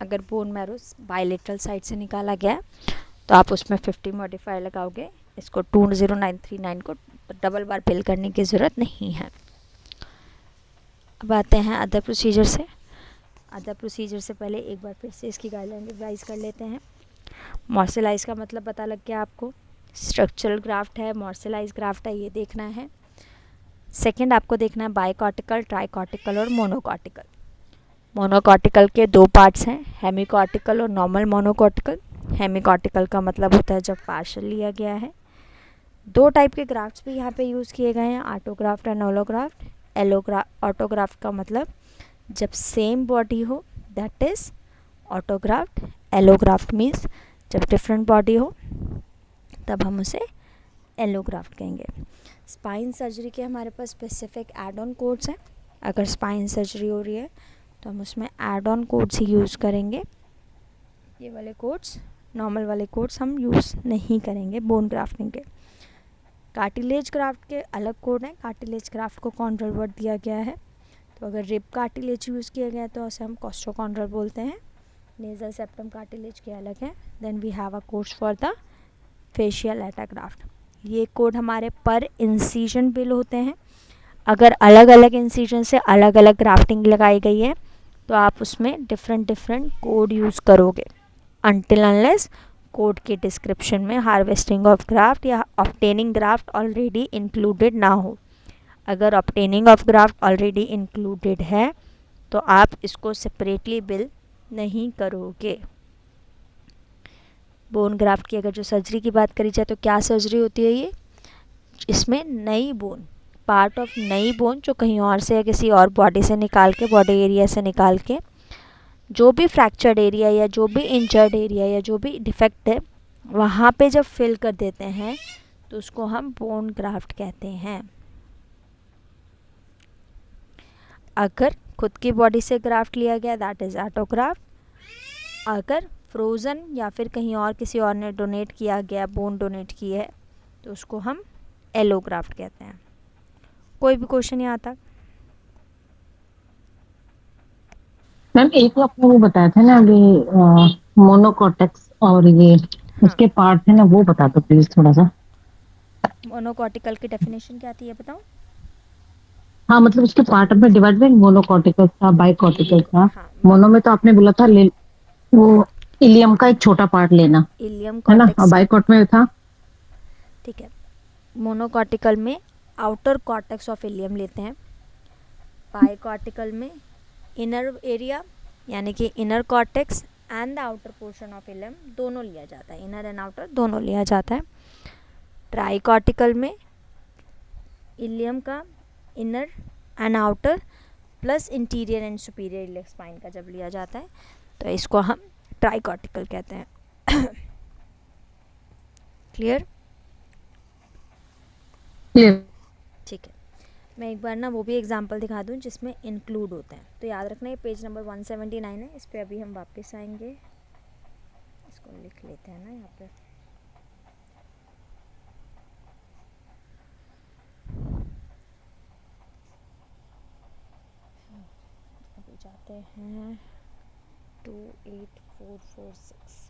अगर बोन मैरो बायलेटरल साइड से निकाला गया तो आप उसमें 50 मॉडिफायर लगाओगे। इसको 20939 को डबल बार फिल करने की ज़रूरत नहीं है। अब आते हैं अदर प्रोसीजर से। अदर प्रोसीजर से पहले एक बार फिर से इसकी गाइडलाइन रिवाइज कर लेते हैं। मॉर्सलाइज का मतलब पता लग गया आपको, स्ट्रक्चरल ग्राफ्ट है, मॉर्सलाइज ग्राफ्ट है, ये देखना है। सेकंड आपको देखना है बायकॉर्टिकल, ट्राइकॉर्टिकल और मोनोकॉर्टिकल। मोनोकॉर्टिकल के दो पार्ट्स हैं, हेमिकॉर्टिकल और नॉर्मल मोनोकॉर्टिकल। हेमिकॉर्टिकल का मतलब होता है जब पार्शियल लिया गया है। दो टाइप के ग्राफ्ट्स भी यहाँ पे यूज़ किए गए हैं, ऑटोग्राफ्ट एंड एलोग्राफ्ट। ऑटोग्राफ्ट का मतलब जब सेम बॉडी हो, that is autographed. Allograft means जब डिफरेंट बॉडी हो तब हम उसे एलोग्राफ्ट कहेंगे। स्पाइन सर्जरी के हमारे पास स्पेसिफिक एड ऑन कोड्स हैं। अगर स्पाइन सर्जरी हो रही है तो हम उसमें एड ऑन कोड्स ही यूज़ करेंगे। ये वाले कोड्स, नॉर्मल वाले कोड्स हम यूज़ नहीं करेंगे बोन ग्राफ्टिंग के। कार्टिलेज ग्राफ्ट के अलग कोड हैं। कार्टिलेज ग्राफ्ट को कॉन्ड्रल वर्ड दिया गया है, तो अगर रिब कार्टिलेज यूज़ किया गया तो उसे हम कॉस्ट्रोकॉन्ड्रल बोलते हैं। नेजल सेप्टम कार्टिलेज के अलग हैं। Then we have a codes for the fascial एटा ग्राफ्ट। ये कोड हमारे पर इंसीजन बिल होते हैं। अगर अलग अलग इंसीजन से अलग अलग ग्राफ्टिंग लगाई गई है तो आप उसमें डिफरेंट कोड यूज़ करोगे, अनटिल अनलेस कोड के डिस्क्रिप्शन में हार्वेस्टिंग ऑफ ग्राफ्ट या ऑब्टेनिंग ग्राफ्ट ऑलरेडी इंक्लूडेड ना हो। अगर obtaining of graft already included है तो आप इसको सेपरेटली बिल नहीं करोगे। बोन ग्राफ्ट की अगर जो सर्जरी की बात करी जाए तो क्या सर्जरी होती है ये? इसमें नई बोन, पार्ट ऑफ नई बोन जो कहीं और से या किसी और बॉडी से निकाल के, बॉडी एरिया से निकाल के, जो भी फ्रैक्चर्ड एरिया या जो भी इंजर्ड एरिया या जो भी डिफेक्ट है वहाँ पे जब फिल कर देते हैं तो उसको हम बोन ग्राफ्ट कहते हैं। अगर खुद की बॉडी से ग्राफ्ट लिया गया दैट इज़ ऑटोग्राफ्ट। अगर फ्रोज़न या फिर कहीं और किसी और ने डोनेट किया गया, बोन डोनेट की है, तो उसको हम एलोग्राफ्ट कहते हैं। कोई भी क्वेश्चन यहाँ तक? मैम एक आपने वो बताया था ना अभी, मोनोकॉर्टेक्स और ये उसके पार्ट है ना, वो बता दो प्लीज थोड़ा सा। मोनोकॉर्टिकल की डेफिनेशन क्या थी ये बताओ? हाँ मतलब उसके पार्ट में डिवाइडमेंट मोनोकॉर्टिकल था, बाइकॉर्टिकल था। हाँ, मोनो में तो आपने बोला था वो इलियम का एक छोटा पार्ट लेना इलियम है ना, और कॉर्टेक्स, बाइकॉट में था। ठीक है। मोनोकॉर्टिकल में आउटर कॉर्टेक्स ऑफ इलियम लेते हैं। बाइकॉर्टिकल में इनर एरिया यानी कि inner cortex and the outer portion of ilium दोनों लिया जाता है, इनर एंड आउटर दोनों लिया जाता है। ट्राइकॉर्टिकल में इलियम का inner and outer plus interior and superior iliac spine का जब लिया जाता है तो इसको हम ट्राइकॉर्टिकल कहते हैं। क्लियर? ठीक है। मैं एक बार ना वो भी एग्जांपल दिखा दूं जिसमें इंक्लूड होते हैं, तो याद रखना ये पेज नंबर 179 है। इस पे अभी हम वापस आएंगे, इसको लिख लेते हैं ना यहाँ पे। अभी जाते हैं 28446।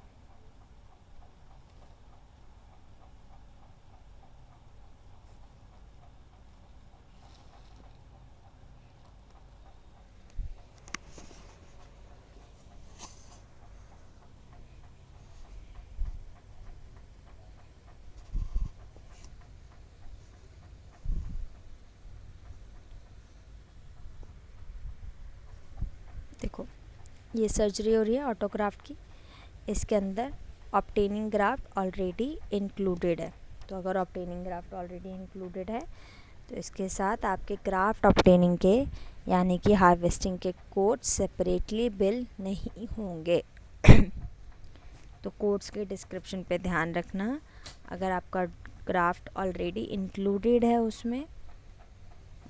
देखो ये सर्जरी हो रही है ऑटोग्राफ्ट की, इसके अंदर ऑब्टेनिंग ग्राफ्ट ऑलरेडी इंक्लूडेड है। तो अगर ऑब्टेनिंग ग्राफ्ट ऑलरेडी इंक्लूडेड है तो इसके साथ आपके ग्राफ्ट ऑब्टेनिंग के यानी कि हार्वेस्टिंग के कोड्स सेपरेटली बिल नहीं होंगे। तो कोड्स के डिस्क्रिप्शन पे ध्यान रखना। अगर आपका ग्राफ्ट ऑलरेडी इंक्लूडेड है उसमें,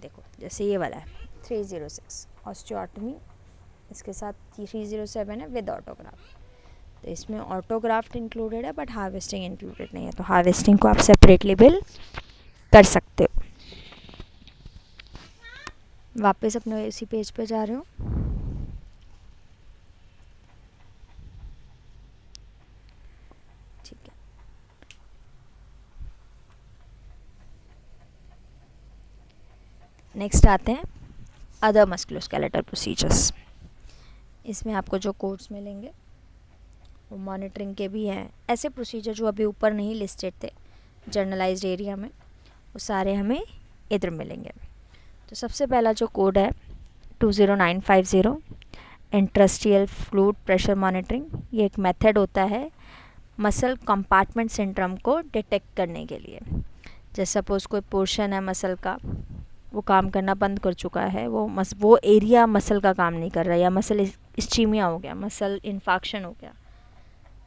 देखो जैसे ये वाला है 306 ऑस्टियोटमी, इसके साथ 307 है विद ऑटोग्राफ्ट, तो इसमें ऑटोग्राफ्ट इंक्लूडेड है बट हार्वेस्टिंग इंक्लूडेड नहीं है, तो हार्वेस्टिंग को आप सेपरेटली बिल कर सकते हो। वापस अपने इसी पेज पे जा रहे हो। ठीक है, नेक्स्ट आते हैं अदर मस्कुलोस्केलेटल प्रोसीजर्स। इसमें आपको जो कोड्स मिलेंगे वो मॉनिटरिंग के भी हैं। ऐसे प्रोसीजर जो अभी ऊपर नहीं लिस्टेड थे जर्नलाइज्ड एरिया में, वो सारे हमें इधर मिलेंगे। तो सबसे पहला जो कोड है 20950 इंटरस्टिशियल फ्लूइड प्रेशर मॉनिटरिंग। ये एक मेथड होता है मसल कंपार्टमेंट सिंड्रोम को डिटेक्ट करने के लिए। जैसे सपोज़ कोई पोर्शन है मसल का, वो काम करना बंद कर चुका है, वो एरिया मसल का काम नहीं कर रहा, या मसल इस्चीमिया हो गया, मसल इन्फेक्शन हो गया,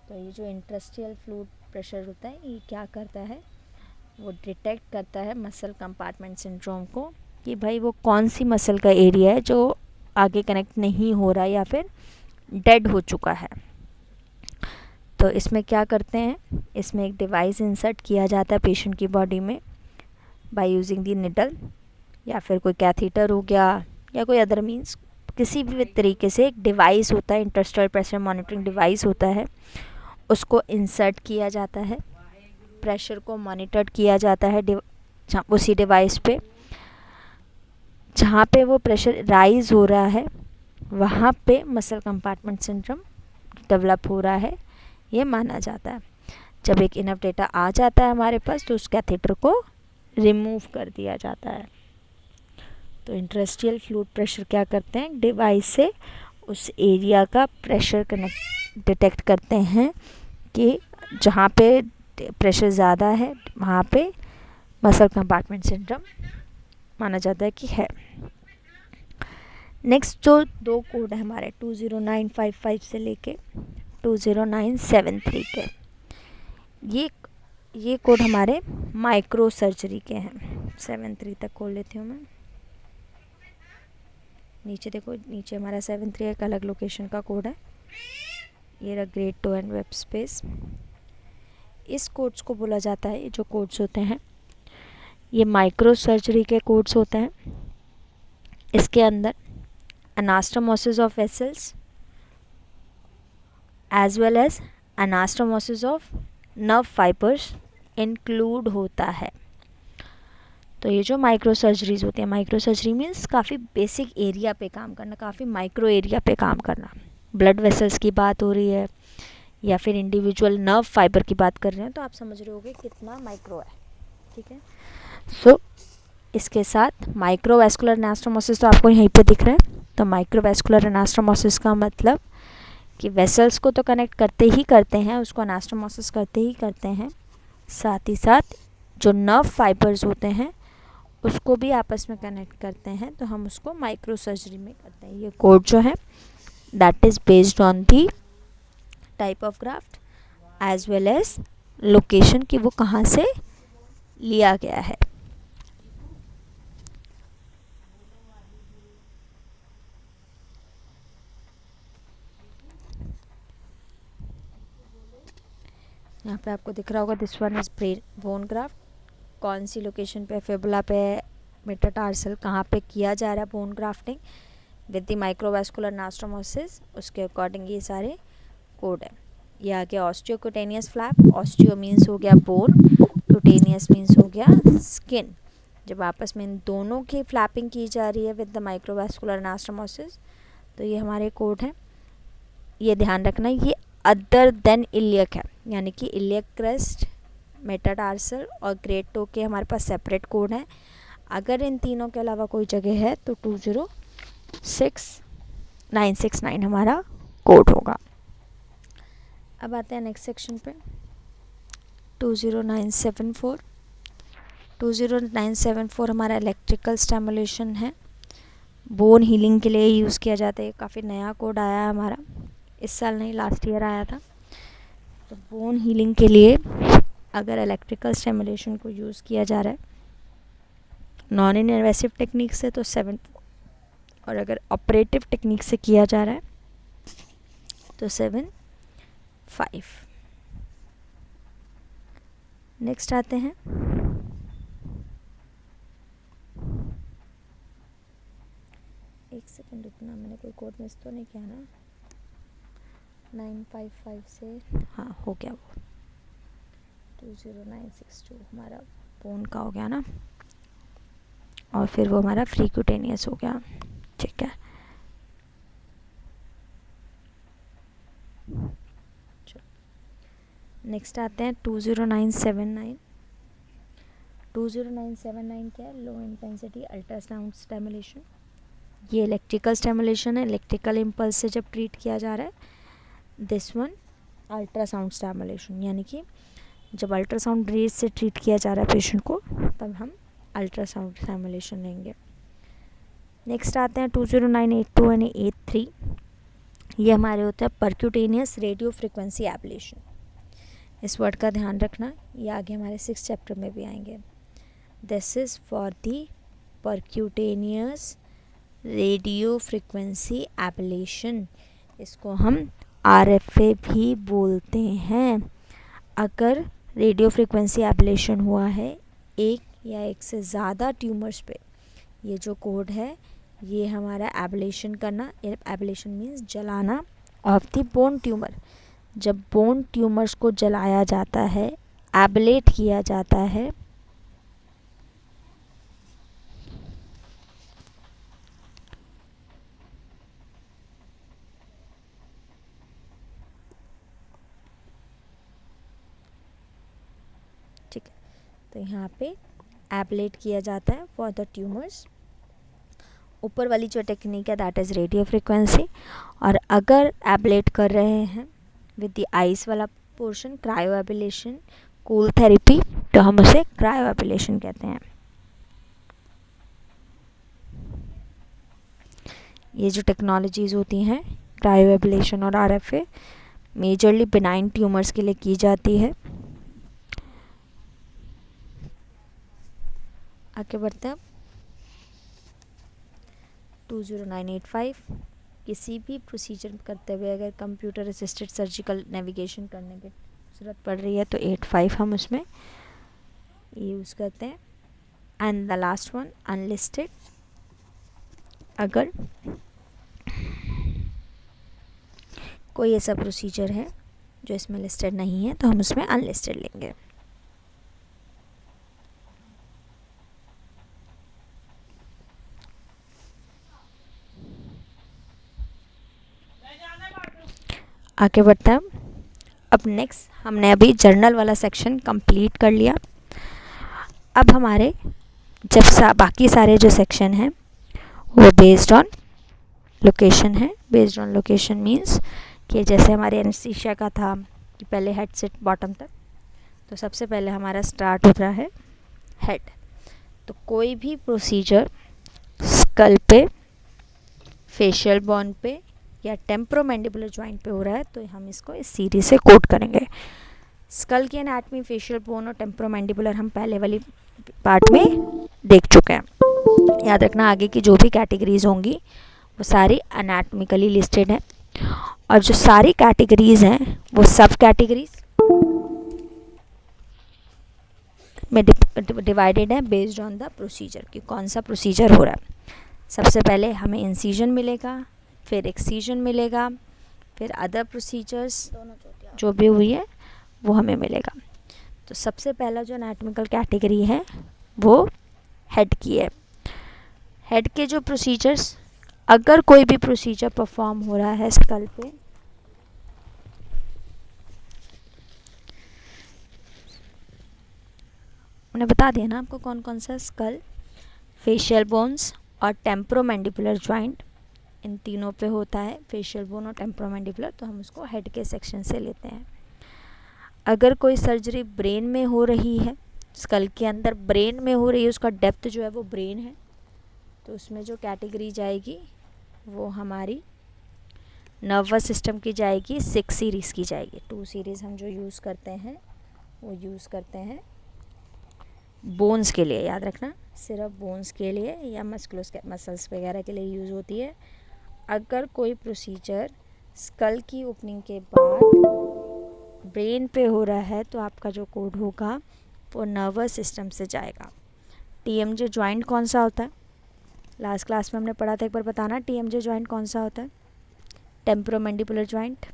तो ये जो इंटरस्टिशियल फ्लूइड प्रेशर होता है ये क्या करता है, वो डिटेक्ट करता है मसल कंपार्टमेंट सिंड्रोम को कि भाई वो कौन सी मसल का एरिया है जो आगे कनेक्ट नहीं हो रहा या फिर डेड हो चुका है। तो इसमें क्या करते हैं, इसमें एक डिवाइस इंसर्ट किया जाता है पेशेंट की बॉडी में बाय यूजिंग दी निडल, या फिर कोई कैथीटर हो गया या कोई अदर मीन्स, किसी भी तरीके से एक डिवाइस होता है, इंटरस्टिशियल प्रेशर मॉनिटरिंग डिवाइस होता है, उसको इंसर्ट किया जाता है, प्रेशर को मॉनिटर किया जाता है उसी डिवाइस पे। जहाँ पे वो प्रेशर राइज हो रहा है वहाँ पे मसल कंपार्टमेंट सिंड्रोम डेवलप हो रहा है, ये माना जाता है। जब एक इनफ डेटा आ जाता है हमारे पास तो उस कैथेटर को रिमूव कर दिया जाता है। तो इंटरस्टिशियल फ्लूइड प्रेशर क्या करते हैं, डिवाइस से उस एरिया का प्रेशर डिटेक्ट करते हैं कि जहाँ पे प्रेशर ज़्यादा है वहाँ पे मसल कंपार्टमेंट सिंड्रोम माना जाता है कि है। नेक्स्ट जो दो कोड है हमारे 20955 से लेके 20973 के, ये कोड हमारे माइक्रो सर्जरी के हैं। 73 तक खोल लेती हूँ मैं। नीचे देखो, नीचे हमारा 73 एक अलग लोकेशन का कोड है। ये रहा ग्रेड 2 एंड वेब स्पेस। इस कोड्स को बोला जाता है, ये जो कोड्स होते हैं ये माइक्रो सर्जरी के कोड्स होते हैं। इसके अंदर anastomosis of vessels as well as anastomosis of nerve fibers include होता है। तो ये जो माइक्रो सर्जरीज होती है, माइक्रो सर्जरी मीन्स काफ़ी बेसिक एरिया पे काम करना, काफ़ी माइक्रो एरिया पे काम करना। ब्लड वेसल्स की बात हो रही है या फिर इंडिविजुअल नर्व फाइबर की बात कर रहे हैं तो आप समझ रहे होगे कितना माइक्रो है, ठीक है। सो इसके साथ माइक्रोवैस्कुलर एनास्टोमोसिस तो आपको यहीं पे दिख रहा है। तो माइक्रोवैस्कुलर एनास्टोमोसिस का मतलब कि वेसल्स को तो कनेक्ट करते ही करते हैं, उसको एनास्टोमोसिस करते ही करते हैं, साथ ही साथ जो नर्व फाइबर्स होते हैं उसको भी आपस में कनेक्ट करते हैं, तो हम उसको माइक्रो सर्जरी में करते हैं। ये कोड जो है that is based on the type of graft as well as location कि वो कहाँ से लिया गया है। यहाँ पे आपको दिख रहा होगा this one is bone graft. कौन सी लोकेशन पे, फिबुला पे, मेटाटार्सल, कहाँ पे किया जा रहा है bone grafting with the microvascular anastomosis, उसके अकॉर्डिंग ये सारे कोड है। ये आ गया ऑस्टियोक्यूटेनियस फ्लैप। ऑस्टियो मीन्स हो गया बोन, क्यूटेनियस मीन्स हो गया स्किन। जब आपस में इन दोनों की फ्लैपिंग की जा रही है विद द माइक्रोवैस्कुलर एनास्टोमोसिस तो ये हमारे कोड हैं। ये ध्यान रखना ये अदर देन इलियक है, यानी कि इलियक क्रेस्ट, मेटाटार्सल और ग्रेड 2 के हमारे पास सेपरेट कोड हैं। अगर इन तीनों के अलावा कोई जगह है तो 206969 हमारा कोड होगा। अब आते हैं नेक्स्ट सेक्शन पे 20974। 20974 हमारा इलेक्ट्रिकल स्टिमुलेशन है, बोन हीलिंग के लिए यूज़ किया जाता है। काफ़ी नया कोड आया है हमारा, इस साल नहीं लास्ट ईयर आया था। तो बोन हीलिंग के लिए अगर इलेक्ट्रिकल स्टिमुलेशन को यूज़ किया जा रहा है नॉन इन्वेसिव टेक्निक से तो 7, और अगर ऑपरेटिव टेक्निक से किया जा रहा है तो 7/5। नेक्स्ट आते हैं एक सेकंड रुकना, मैंने कोई कोड मिस तो नहीं किया ना। 955 से हाँ हो गया वो 20962 हमारा बोन का हो गया ना, और फिर वो हमारा फ्रीक्यूटेनियस हो गया, ठीक है। नेक्स्ट आते हैं 20979। 20979 क्या है, लो इंटेंसिटी अल्ट्रासाउंड स्टिमुलेशन। ये इलेक्ट्रिकल स्टिमुलेशन है, इलेक्ट्रिकल इम्पल्स से जब ट्रीट किया जा रहा है। दिस वन अल्ट्रासाउंड स्टिमुलेशन, यानी कि जब अल्ट्रासाउंड रेज से ट्रीट किया जा रहा है पेशेंट को तब हम अल्ट्रासाउंड स्टिमुलेशन लेंगे। नेक्स्ट आते हैं 20982 एंड 83। ये हमारे होता है परक्यूटेनियस रेडियो फ्रिक्वेंसी एब्लेशन। इस वर्ड का ध्यान रखना, ये आगे हमारे 6th चैप्टर में भी आएंगे। This is for the percutaneous radio frequency ablation, इसको हम RFA भी बोलते हैं। अगर रेडियो फ्रिक्वेंसी एब्लेशन हुआ है एक या एक से ज़्यादा ट्यूमर्स पे, ये जो कोड है ये हमारा एब्लेशन करना, एब्लेशन मीन्स जलाना ऑफ द बोन ट्यूमर। जब बोन ट्यूमर्स को जलाया जाता है, एब्लेट किया जाता है, ठीक है, तो यहाँ पे एब्लेट किया जाता है फॉर द ट्यूमर्स। ऊपर वाली जो टेक्निक है दैट इज़ रेडियो फ्रिक्वेंसी। और अगर एब्लेट कर रहे हैं विद द आइस वाला portion, cryo ablation, cool therapy, तो हम उसे क्रायो एब्लेशन कहते हैं। ये जो टेक्नोलॉजीज़ होती हैं क्रायो एब्लेशन और RFA, मेजरली बिनाइन ट्यूमर्स के लिए की जाती है। आगे बढ़ते हैं। 20985, किसी भी प्रोसीजर करते हुए अगर कंप्यूटर असिस्टेड सर्जिकल नेविगेशन करने की ज़रूरत पड़ रही है तो 85 हम उसमें यूज़ करते हैं। And the last one unlisted, अगर कोई ऐसा प्रोसीजर है जो इसमें लिस्टेड नहीं है तो हम उसमें अनलिस्टेड लेंगे। आगे बढ़ते हैं। अब नेक्स्ट हमने अभी जर्नल वाला सेक्शन कंप्लीट कर लिया। अब हमारे जब बाकी सारे जो सेक्शन हैं वो बेस्ड ऑन लोकेशन है। बेस्ड ऑन लोकेशन मींस कि जैसे हमारे एनेस्थीसिया का था कि पहले हेड से बॉटम तक, तो सबसे पहले हमारा स्टार्ट हो रहा है हेड। तो कोई भी प्रोसीजर स्कल पे, फेशियल बोन पे या टेम्पोरोमैंडिबुलर जॉइंट पे हो रहा है तो हम इसको इस सीरीज से कोड करेंगे। स्कल की एनाटमी, फेशियल बोन और टेम्पोरोमैंडिबुलर हम पहले वाली पार्ट में देख चुके हैं। याद रखना आगे की जो भी कैटेगरीज होंगी वो सारी एनाटमिकली लिस्टेड है, और जो सारी कैटेगरीज हैं वो सब कैटेगरीज में डिवाइडेड है बेस्ड ऑन द प्रोसीजर कि कौन सा प्रोसीजर हो रहा है। सबसे पहले हमें इंसीजन मिलेगा, फिर एक्सीजन मिलेगा, फिर अदर प्रोसीजर्स जो भी हुई है वो हमें मिलेगा। तो सबसे पहला जो एनाटॉमिकल कैटेगरी है वो हेड की है। हेड के जो प्रोसीजर्स, अगर कोई भी प्रोसीजर परफॉर्म हो रहा है स्कल पे, उन्हें बता दिया ना आपको कौन कौन सा, स्कल, फेशियल बोन्स और टेम्पोरोमैंडिबुलर जॉइंट, इन तीनों पे होता है फेशियल बोन और टेम्पोरोमैंडिबुलर, तो हम उसको हेड के सेक्शन से लेते हैं। अगर कोई सर्जरी ब्रेन में हो रही है, स्कल के अंदर ब्रेन में हो रही है, उसका डेप्थ जो है वो ब्रेन है, तो उसमें जो कैटेगरी जाएगी वो हमारी नर्वस सिस्टम की जाएगी, 6 सीरीज़ की जाएगी। 2 सीरीज़ हम जो यूज़ करते हैं वो यूज़ करते हैं बोन्स के लिए, याद रखना, सिर्फ बोन्स के लिए या मसल्स वगैरह के लिए यूज़ होती है। अगर कोई प्रोसीजर स्कल की ओपनिंग के बाद ब्रेन पे हो रहा है तो आपका जो कोड होगा वो नर्वस सिस्टम से जाएगा। TMJ जॉइंट कौन सा होता है, लास्ट क्लास में हमने पढ़ा था, एक बार बताना TMJ जॉइंट कौन सा होता है। टेम्पोरोमैंडिबुलर जॉइंट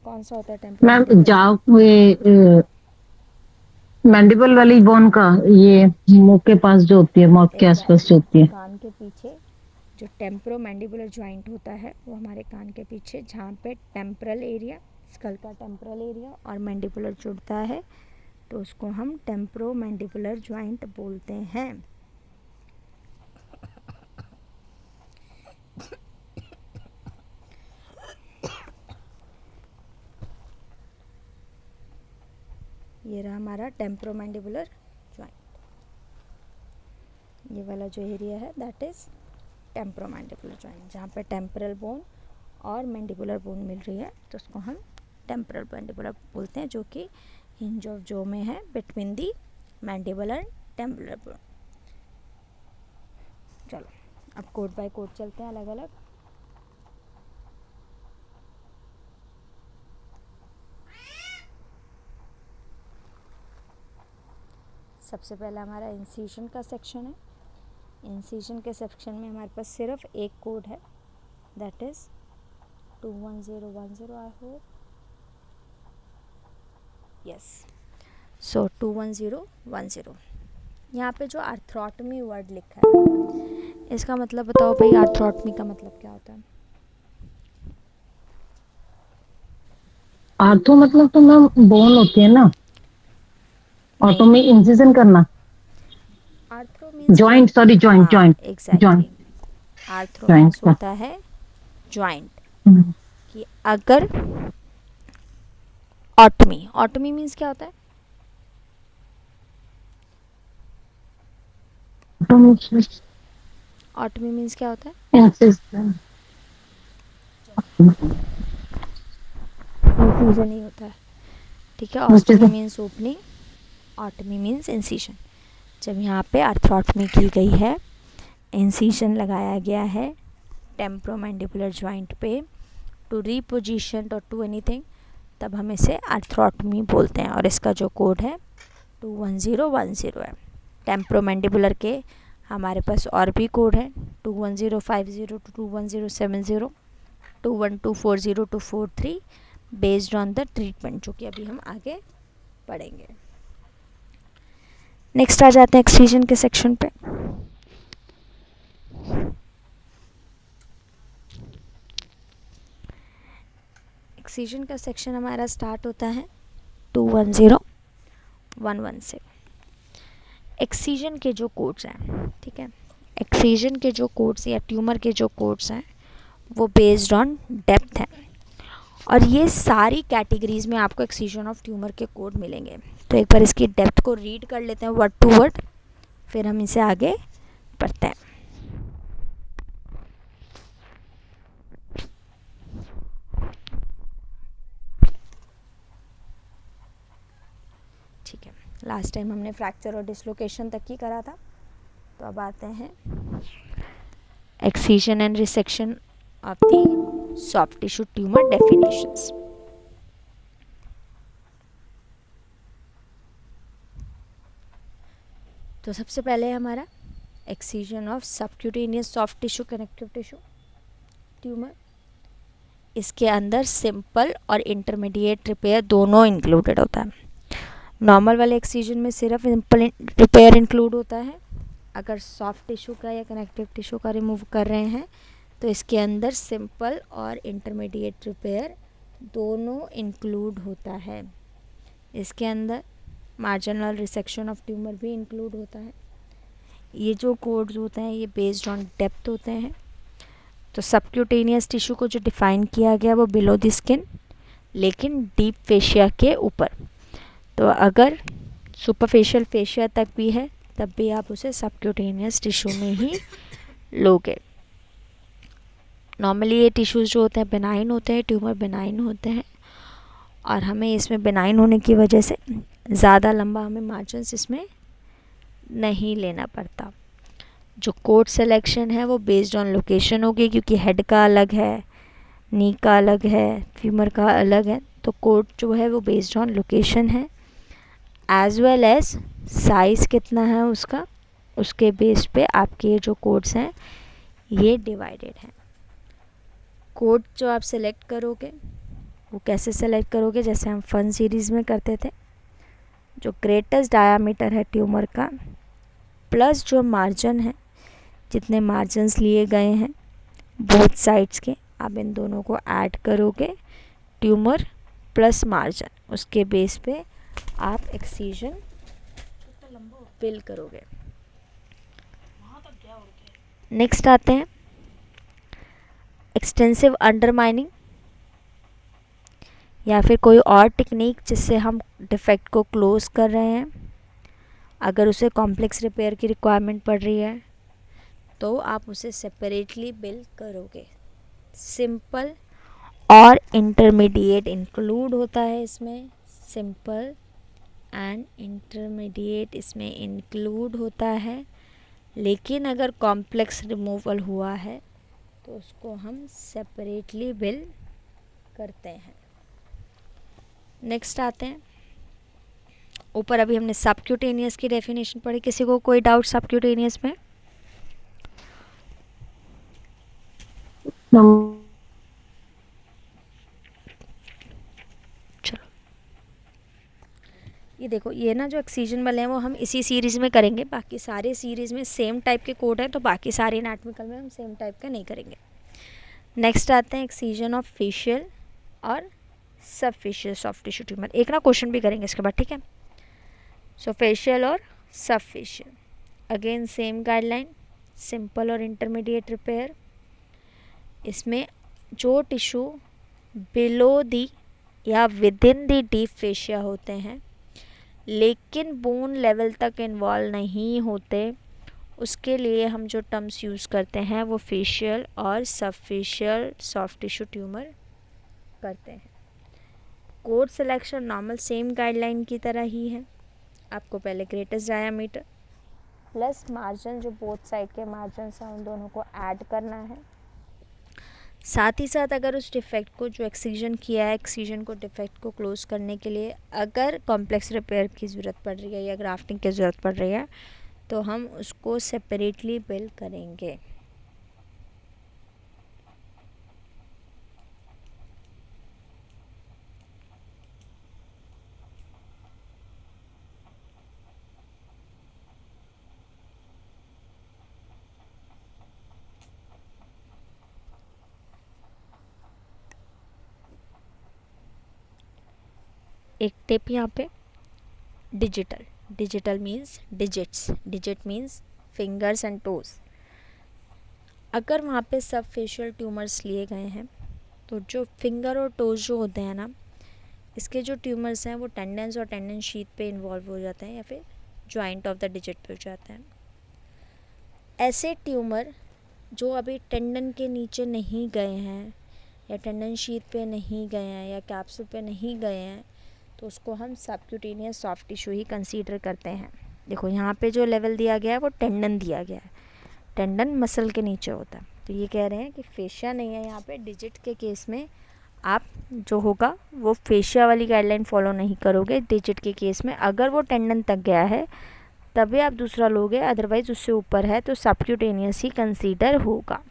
कौन सा होता है? मैम जाओ हुए मैंडिबल वाली बोन का, ये मुंह के पास जो होती है, माउथ के आसपास जो होती है, कान के पीछे जो टेम्पोरोमैंडिबुलर जॉइंट होता है वो हमारे कान के पीछे, जहाँ पे टेम्परल एरिया, स्कल का टेम्परल एरिया और मैंडिबुलर जुड़ता है, तो उसको हम टेम्पोरोमैंडिबुलर जॉइंट बोलते हैं। ये रहा हमारा टेम्पोरोमैंडिबुलर जॉइंट, ये वाला जो एरिया है दैट इज़ टेम्पोरोमैंडिबुलर जॉइंट, जहाँ पे टेम्पोरल बोन और मैंडिबुलर बोन मिल रही है तो उसको हम टेम्पोरल मैंडिबुलर बोलते हैं, जो कि हिंज ऑफ जो में है between the mandible and temporal bone. चलो अब कोड बाय कोड चलते हैं अलग अलग। सबसे पहला हमारा इंसिशन का सेक्शन है। इंसिशन के सेक्शन में हमारे पास सिर्फ एक कोड है, that is 21010। I hope yes. So 21010। यहाँ पे जो आर्थ्रोटमी वर्ड लिखा है इसका मतलब बताओ भाई, आर्थ्रोटमी का मतलब क्या होता है? आर्थो मतलब तो मैम बोन होती है ना, ऑटो में इंसिजन करना। Arthro means joint, sorry joint, joint, exactly. Arthro joint means होता है जॉइंट। कि अगर ऑटमी, ऑटमी मीन्स क्या होता है? ऑटमी मीन्स क्या होता है? इंसिजन इंसिजन ही होता है, ठीक है। ऑस्टमी मीन्स ओपनिंग, ऑटमी मीन्स इंसिजन। जब यहाँ पे आर्थ्रोटमी की गई है, इंसिजन लगाया गया है टेम्पोरोमैंडिबुलर जॉइंट पे टू रीपोजिशन और टू एनीथिंग, तब हम इसे आर्थ्रोटमी बोलते हैं। और इसका जो कोड है 21010 है। टेम्पोरोमैंडिबुलर के हमारे पास और भी कोड है 21050 to 21070, 21240 to 43, based on the treatment, जो कि अभी हम आगे पढ़ेंगे। नेक्स्ट आ जाते हैं एक्ससीजन के सेक्शन पे। एक्ससीजन का सेक्शन हमारा स्टार्ट होता है 21011 से। एक्ससीजन के जो कोड्स हैं, ठीक है, एक्ससीजन के जो कोड्स या ट्यूमर के जो कोड्स हैं वो बेस्ड ऑन डेप्थ हैं। और ये सारी कैटेगरीज में आपको एक्ससीजन ऑफ ट्यूमर के कोड मिलेंगे। तो एक बार इसकी डेप्थ को रीड कर लेते हैं वर्ड टू वर्ड, फिर हम इसे आगे पढ़ते हैं। ठीक है, लास्ट टाइम हमने फ्रैक्चर और डिसलोकेशन तक ही करा था, तो अब आते हैं excision and resection of the soft tissue tumour definitions. तो सबसे पहले हमारा excision of subcutaneous soft tissue connective tissue tumour. इसके अंदर सिंपल और इंटरमीडिएट रिपेयर दोनों इंक्लूडेड होता है। नॉर्मल वाले एक्ससीजन में सिर्फ सिंपल रिपेयर इंक्लूड होता है। अगर सॉफ्ट टिश्यू का या कनेक्टिव टिश्यू का रिमूव कर रहे हैं तो इसके अंदर सिंपल और इंटरमीडिएट रिपेयर दोनों इंक्लूड होता है। इसके अंदर मार्जिनल रिसेक्शन ऑफ ट्यूमर भी इंक्लूड होता है। ये जो कोड्स होते हैं ये बेस्ड ऑन डेप्थ होते हैं। तो सबक्यूटेनियस टिश्यू को जो डिफ़ाइन किया गया वो बिलो द स्किन, लेकिन डीप फेशिया के ऊपर। तो अगर सुपरफेशियल फेशिया तक भी है तब भी आप उसे सबक्यूटेनियस टिश्यू में ही लोगे। नॉर्मली ये टिश्यूज़ जो होते हैं बेनाइन होते हैं, ट्यूमर बेनाइन होते हैं, और हमें इसमें बेनाइन होने की वजह से ज़्यादा लंबा हमें मार्जिन्स इसमें नहीं लेना पड़ता। जो कोड सिलेक्शन है वो बेस्ड ऑन लोकेशन होगी, क्योंकि हेड का अलग है, नी का अलग है, फीमर का अलग है। तो कोड जो है वो बेस्ड ऑन लोकेशन है, एज वेल एज साइज़ कितना है उसका, उसके बेस पे आपके ये जो कोड्स हैं ये डिवाइडेड हैं। कोड जो आप सेलेक्ट करोगे वो कैसे सेलेक्ट करोगे, जैसे हम फन सीरीज़ में करते थे। जो ग्रेटेस्ट डायामीटर है ट्यूमर का प्लस जो मार्जिन है, जितने मार्जिन्स लिए गए हैं बोथ साइड्स के, आप इन दोनों को ऐड करोगे, ट्यूमर प्लस मार्जिन, उसके बेस पे आप एक्ससीजन फिल करोगे। नेक्स्ट आते हैं एक्सटेंसिव अंडरमाइनिंग, या फिर कोई और टेक्निक जिससे हम डिफेक्ट को क्लोज कर रहे हैं। अगर उसे कॉम्प्लेक्स रिपेयर की रिक्वायरमेंट पड़ रही है तो आप उसे सेपरेटली बिल करोगे। सिंपल और इंटरमीडिएट इंक्लूड होता है इसमें, सिंपल एंड इंटरमीडिएट इसमें इंक्लूड होता है। लेकिन अगर कॉम्प्लेक्स रिमूवल हुआ है तो उसको हम सेपरेटली बिल करते हैं। नेक्स्ट आते हैं, ऊपर अभी हमने सबक्यूटेनियस की डेफिनेशन पढ़ी। किसी को कोई डाउट सबक्यूटेनियस में? चलो, ये देखो, ये ना जो एक्सीजन वाले हैं वो हम इसी सीरीज़ में करेंगे, बाकी सारे सीरीज़ में सेम टाइप के कोड हैं, तो बाकी सारे एनाटॉमिकल में हम सेम टाइप का नहीं करेंगे। नेक्स्ट आते हैं एक्सीजन ऑफ फेशियल और सब फेशियल सॉफ्ट टिश्यू ट्यूमर। एक ना क्वेश्चन भी करेंगे इसके बाद, ठीक है। सो फेशियल और सब facial, again same guideline, simple और इंटरमीडिएट रिपेयर। इसमें जो टिश्यू बिलो दी या with in the deep fascia होते हैं लेकिन बोन लेवल तक इन्वॉल्व नहीं होते, उसके लिए हम जो टर्म्स यूज़ करते हैं वो फेशियल और सब फेशियल सॉफ्ट टिश्यू ट्यूमर करते हैं। Code selection normal same guideline की तरह ही है। आपको पहले ग्रेटेस्ट डायामीटर प्लस मार्जिन, जो बोथ साइड के मार्जिन हैं उन दोनों को ऐड करना है। साथ ही साथ अगर उस डिफेक्ट को, जो एक्सीजन किया है, एक्सीजन को, डिफेक्ट को क्लोज करने के लिए अगर कॉम्प्लेक्स रिपेयर की ज़रूरत पड़ रही है या ग्राफ्टिंग की ज़रूरत पड़ रही है तो हम उसको सेपरेटली बिल करेंगे। एक टिप यहाँ पे, digital, digital means digits, digit means fingers and toes. अगर वहाँ पे सब फेशियल ट्यूमर्स लिए गए हैं तो जो फिंगर और टोज जो होते हैं ना, इसके जो ट्यूमर्स हैं वो टेंडन्स और टेंडन शीथ पे इन्वॉल्व हो जाते हैं या फिर जॉइंट ऑफ द डिजिट पे हो जाते हैं। ऐसे ट्यूमर जो अभी टेंडन के नीचे नहीं गए हैं या टेंडन शीथ पे नहीं गए हैं या कैप्सूल पे नहीं गए हैं तो उसको हम सबक्यूटेनियस सॉफ्ट टिश्यू ही कंसीडर करते हैं। देखो यहाँ पे जो लेवल दिया गया है वो टेंडन दिया गया है, टेंडन मसल के नीचे होता है, तो ये कह रहे हैं कि फेशिया नहीं है यहाँ पे। डिजिट के केस में आप जो होगा वो फेशिया वाली गाइडलाइन फॉलो नहीं करोगे। डिजिट के केस में अगर वो टेंडन तक गया है तभी आप दूसरा लोगे, अदरवाइज उससे ऊपर है तो सबक्यूटेनियस ही कंसीडर होगा।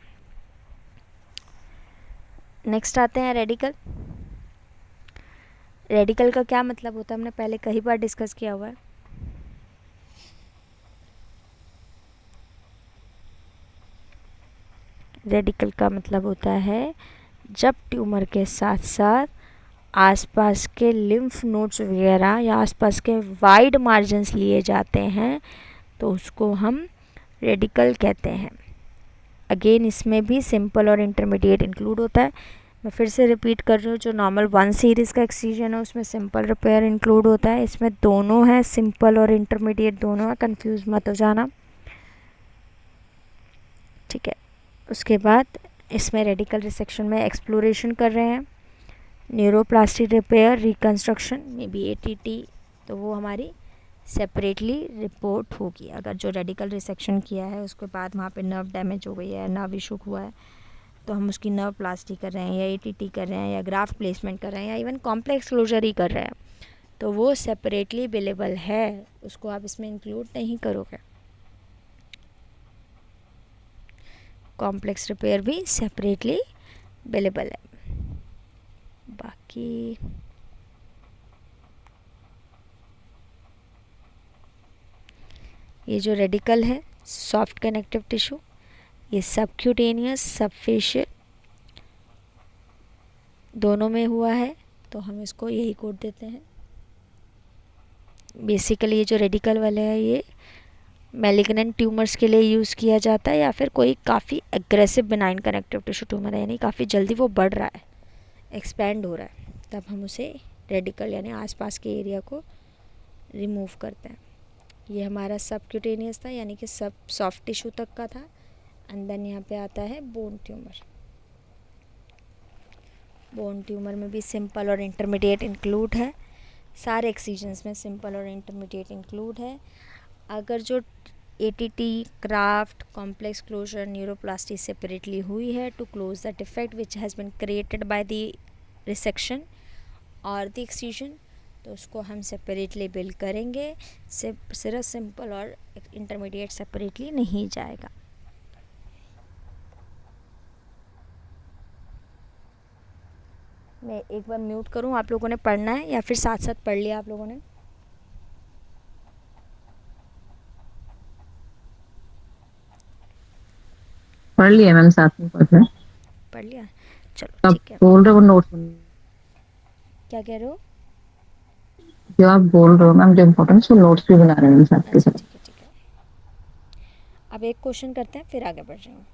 नेक्स्ट आते हैं रेडिकल। रेडिकल का क्या मतलब होता है हमने पहले कई बार डिस्कस किया हुआ है। रेडिकल का मतलब होता है जब ट्यूमर के साथ साथ आसपास के लिम्फ नोड्स वगैरह या आसपास के वाइड मार्जिन्स लिए जाते हैं तो उसको हम रेडिकल कहते हैं। अगेन इसमें भी सिंपल और इंटरमीडिएट इंक्लूड होता है। मैं फिर से रिपीट कर रही हूँ, जो नॉर्मल 1 सीरीज़ का एक्सीजन है उसमें सिंपल रिपेयर इंक्लूड होता है। इसमें दोनों है, सिंपल और इंटरमीडिएट दोनों है, कंफ्यूज मत हो जाना, ठीक है। उसके बाद इसमें रेडिकल रिसेक्शन में एक्सप्लोरेशन कर रहे हैं, न्यूरोप्लास्टिक रिपेयर, रिकन्स्ट्रक्शन में भी ATT, तो वो हमारी सेपरेटली रिपोर्ट होगी। अगर जो रेडिकल रिसेक्शन किया है उसके बाद वहाँ पे नर्व डैमेज हो गई है, नर्व इशू हुआ है, तो हम उसकी नर्व प्लास्टी कर रहे हैं या ATT कर रहे हैं या ग्राफ्ट प्लेसमेंट कर रहे हैं या इवन कॉम्प्लेक्स क्लोजर ही कर रहे हैं, तो वो सेपरेटली बिलेबल है, उसको आप इसमें इंक्लूड नहीं करोगे। कॉम्प्लेक्स रिपेयर भी सेपरेटली बिलेबल है। बाकी ये जो रेडिकल है सॉफ्ट कनेक्टिव टिश्यू, ये सबक्यूटेनियस, सबफेशियल दोनों में हुआ है, तो हम इसको यही कोड देते हैं। बेसिकली ये जो रेडिकल वाले है ये मैलिग्नेंट ट्यूमर्स के लिए यूज़ किया जाता है या फिर कोई काफ़ी aggressive benign connective tissue tumour है, यानी काफ़ी जल्दी वो बढ़ रहा है, एक्सपैंड हो रहा है, तब हम उसे रेडिकल यानी आसपास के एरिया को रिमूव करते हैं। ये हमारा सबक्यूटेनियस था, यानी कि सब सॉफ्ट टिश्यू तक का था। एंड देन यहाँ पे आता है बोन ट्यूमर। बोन ट्यूमर में भी सिंपल और इंटरमीडिएट इंक्लूड है, सारे एक्सीजन्स में सिंपल और इंटरमीडिएट इंक्लूड है। अगर जो ATT graft complex closure neuroplasty separately हुई है to close the defect which has been created by the resection और the excision, तो उसको हम सेपरेटली बिल्ड करेंगे। सिर्फ सिंपल और इंटरमीडिएट सेपरेटली नहीं जाएगा। मैं एक बार म्यूट करूं, आप लोगों ने पढ़ना है या फिर साथ साथ पढ़ लिया आप लोगों ने? पढ़ लिया मैम, साथ में पढ़ रहे हैं। पढ़ लिया, चलो आप ठीक है। बोल रहे हो नोट्स, क्या कह रहे हो? जो आप बोल रहे हो मैम जो इम्पोर्टेंट वो नोट्स भी बना रहे हैं साथ के अच्छा साथ। ठीक है ठीक है। अब एक क्वेश्चन करते हैं फिर आगे बढ़ रहे हैं।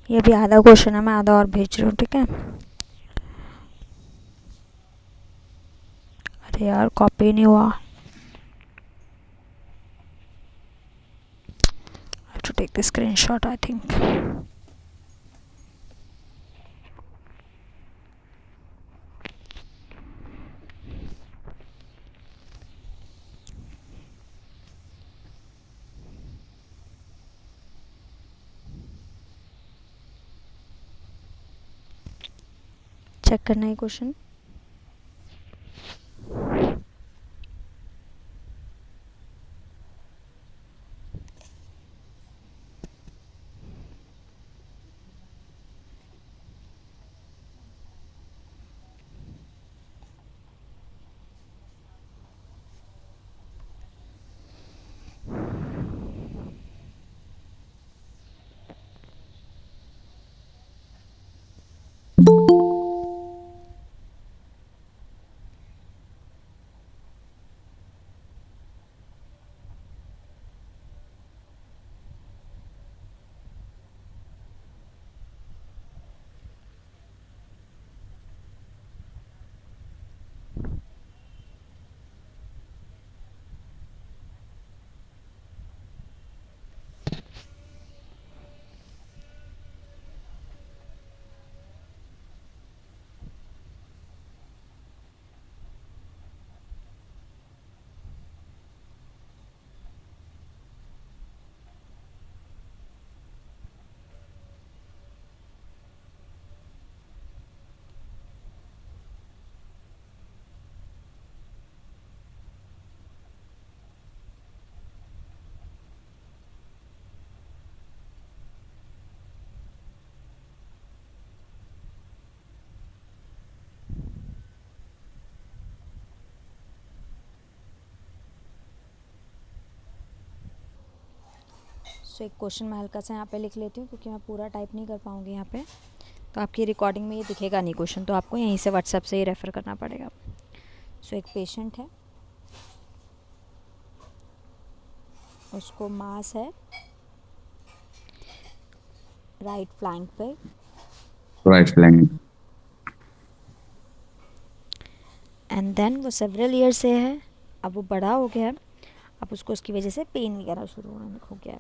ये भी आधा क्वेश्चन है, मैं आधा और भेज रही हूँ, ठीक है? अरे यार कॉपी नहीं हुआ। I have to take the screenshot I think. Check करना है क्वेश्चन। सो एक क्वेश्चन मैं हल्का सा यहाँ पे लिख लेती हूँ क्योंकि मैं पूरा टाइप नहीं कर पाऊँगी यहाँ पे। तो आपकी रिकॉर्डिंग में ये दिखेगा नहीं क्वेश्चन, तो आपको यहीं से व्हाट्सएप से ही रेफ़र करना पड़ेगा। सो एक पेशेंट है, उसको मास है राइट फ्लैंक पे, राइट फ्लैंक। एंड देन वो सेवरल ईयर से है, अब वो बड़ा हो गया है, अब उसको उसकी वजह से पेन वगैरह शुरू हो गया है।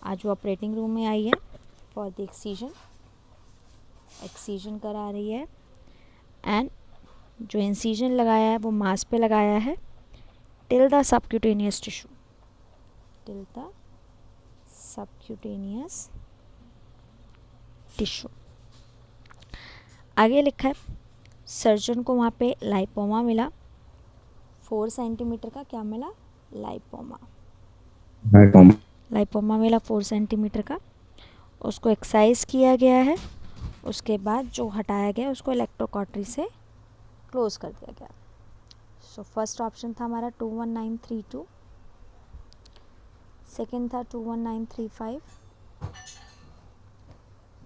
आज वो ऑपरेटिंग रूम में आई है फॉर द एक्सीजन करा रही है, एंड जो इंसीजन लगाया है वो मास पे लगाया है till the subcutaneous tissue, till the subcutaneous tissue. आगे लिखा है सर्जन को वहाँ पे लाइपोमा मिला, 4 सेंटीमीटर का क्या मिला, लाइपोमा मिला 4 सेंटीमीटर का। उसको एक्सरसाइज किया गया है, उसके बाद जो हटाया गया उसको इलेक्ट्रोकॉटरी से क्लोज कर दिया गया। सो फर्स्ट ऑप्शन था हमारा 21932, सेकंड था 21935,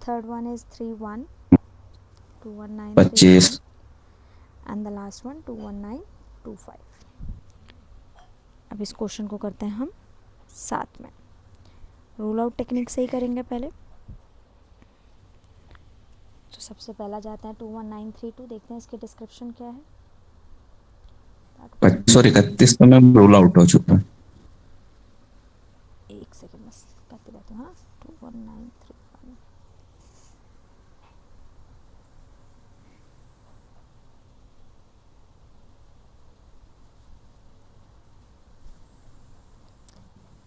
third one is 21935 25। And the last one 21925। अब इस क्वेश्चन को करते हैं हम साथ में। रूल आउट टेक्निक से ही करेंगे पहले। तो सबसे पहला जाते हैं 21932, देखते हैं इसकी डिस्क्रिप्शन क्या है। 25 और 31 तो मैम रोल आउट हो चुका है। एक सेकेंड बस करते रहते हैं। हाँ 21931,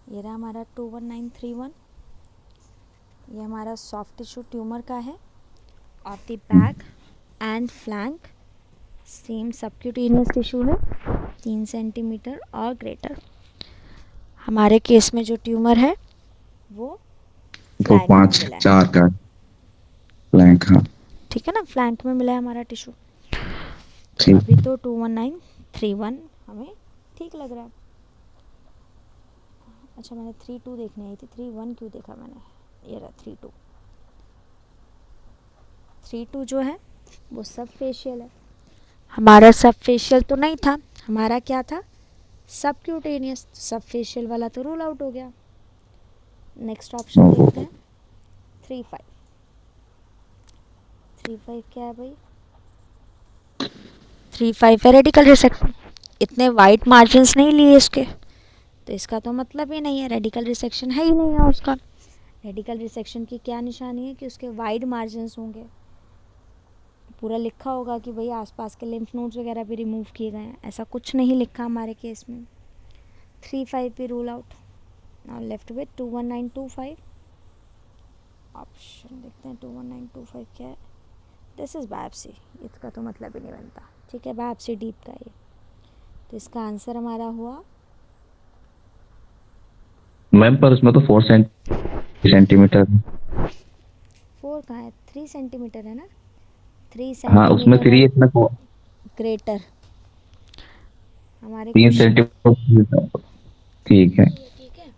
ये रहा हमारा 21931। ये हमारा सॉफ्ट टिश्यू ट्यूमर का है, of the back and flank, same subcutaneous tissue है 3 सेंटीमीटर और ग्रेटर। हमारे केस में जो ट्यूमर है वो तो फ्लैंक में 5 मिला है, 4 का फ्लैंक। हाँ ठीक है ना, फ्लैंक में मिला है हमारा टिश्यू। ठीक। अभी तो 21931 हमें ठीक लग रहा है। अच्छा मैंने 32 देखने आई थी, 31 क्यों देखा मैंने, ये रहा 32। 32 जो है वो सब फेशियल है, हमारा सब फेशियल तो नहीं था, हमारा क्या था, सबक्यूटेनियस। सब फेशियल वाला तो रूल आउट हो गया। नेक्स्ट ऑप्शन देखते हैं 35। 35 क्या है भाई, 35 है रेडिकल रिसेक्शन। इतने वाइट मार्जिन्स नहीं लिए इसके, तो इसका तो मतलब ही नहीं है, रेडिकल रिसेक्शन है ही नहीं है उसका। रेडिकल रिसेक्शन की क्या निशानी है कि उसके वाइड मार्जिन्स होंगे, पूरा लिखा होगा कि भाई आसपास के लिम्फ नोड्स वगैरह भी रिमूव किए गए हैं, ऐसा कुछ नहीं लिखा हमारे केस में। 35 भी rule out. Now left with 21925। Option देखते हैं 21925 क्या है। दिस इज़ बायोप्सी, इसका तो मतलब ही नहीं बनता, ठीक है, बायोप्सी डीप का ये। तो इसका आंसर हमारा हुआ मैम पर उसमें तो 4 सेंटीमीटर। 4 कहाँ है, 3 सेंटीमीटर है ना, 3 हाँ उसमें सेंटीमीटर 3 और इतना ग्रेटर हमारे 3 क्वेश्चन। सेंटीमीटर। ठीक है, ठीक है,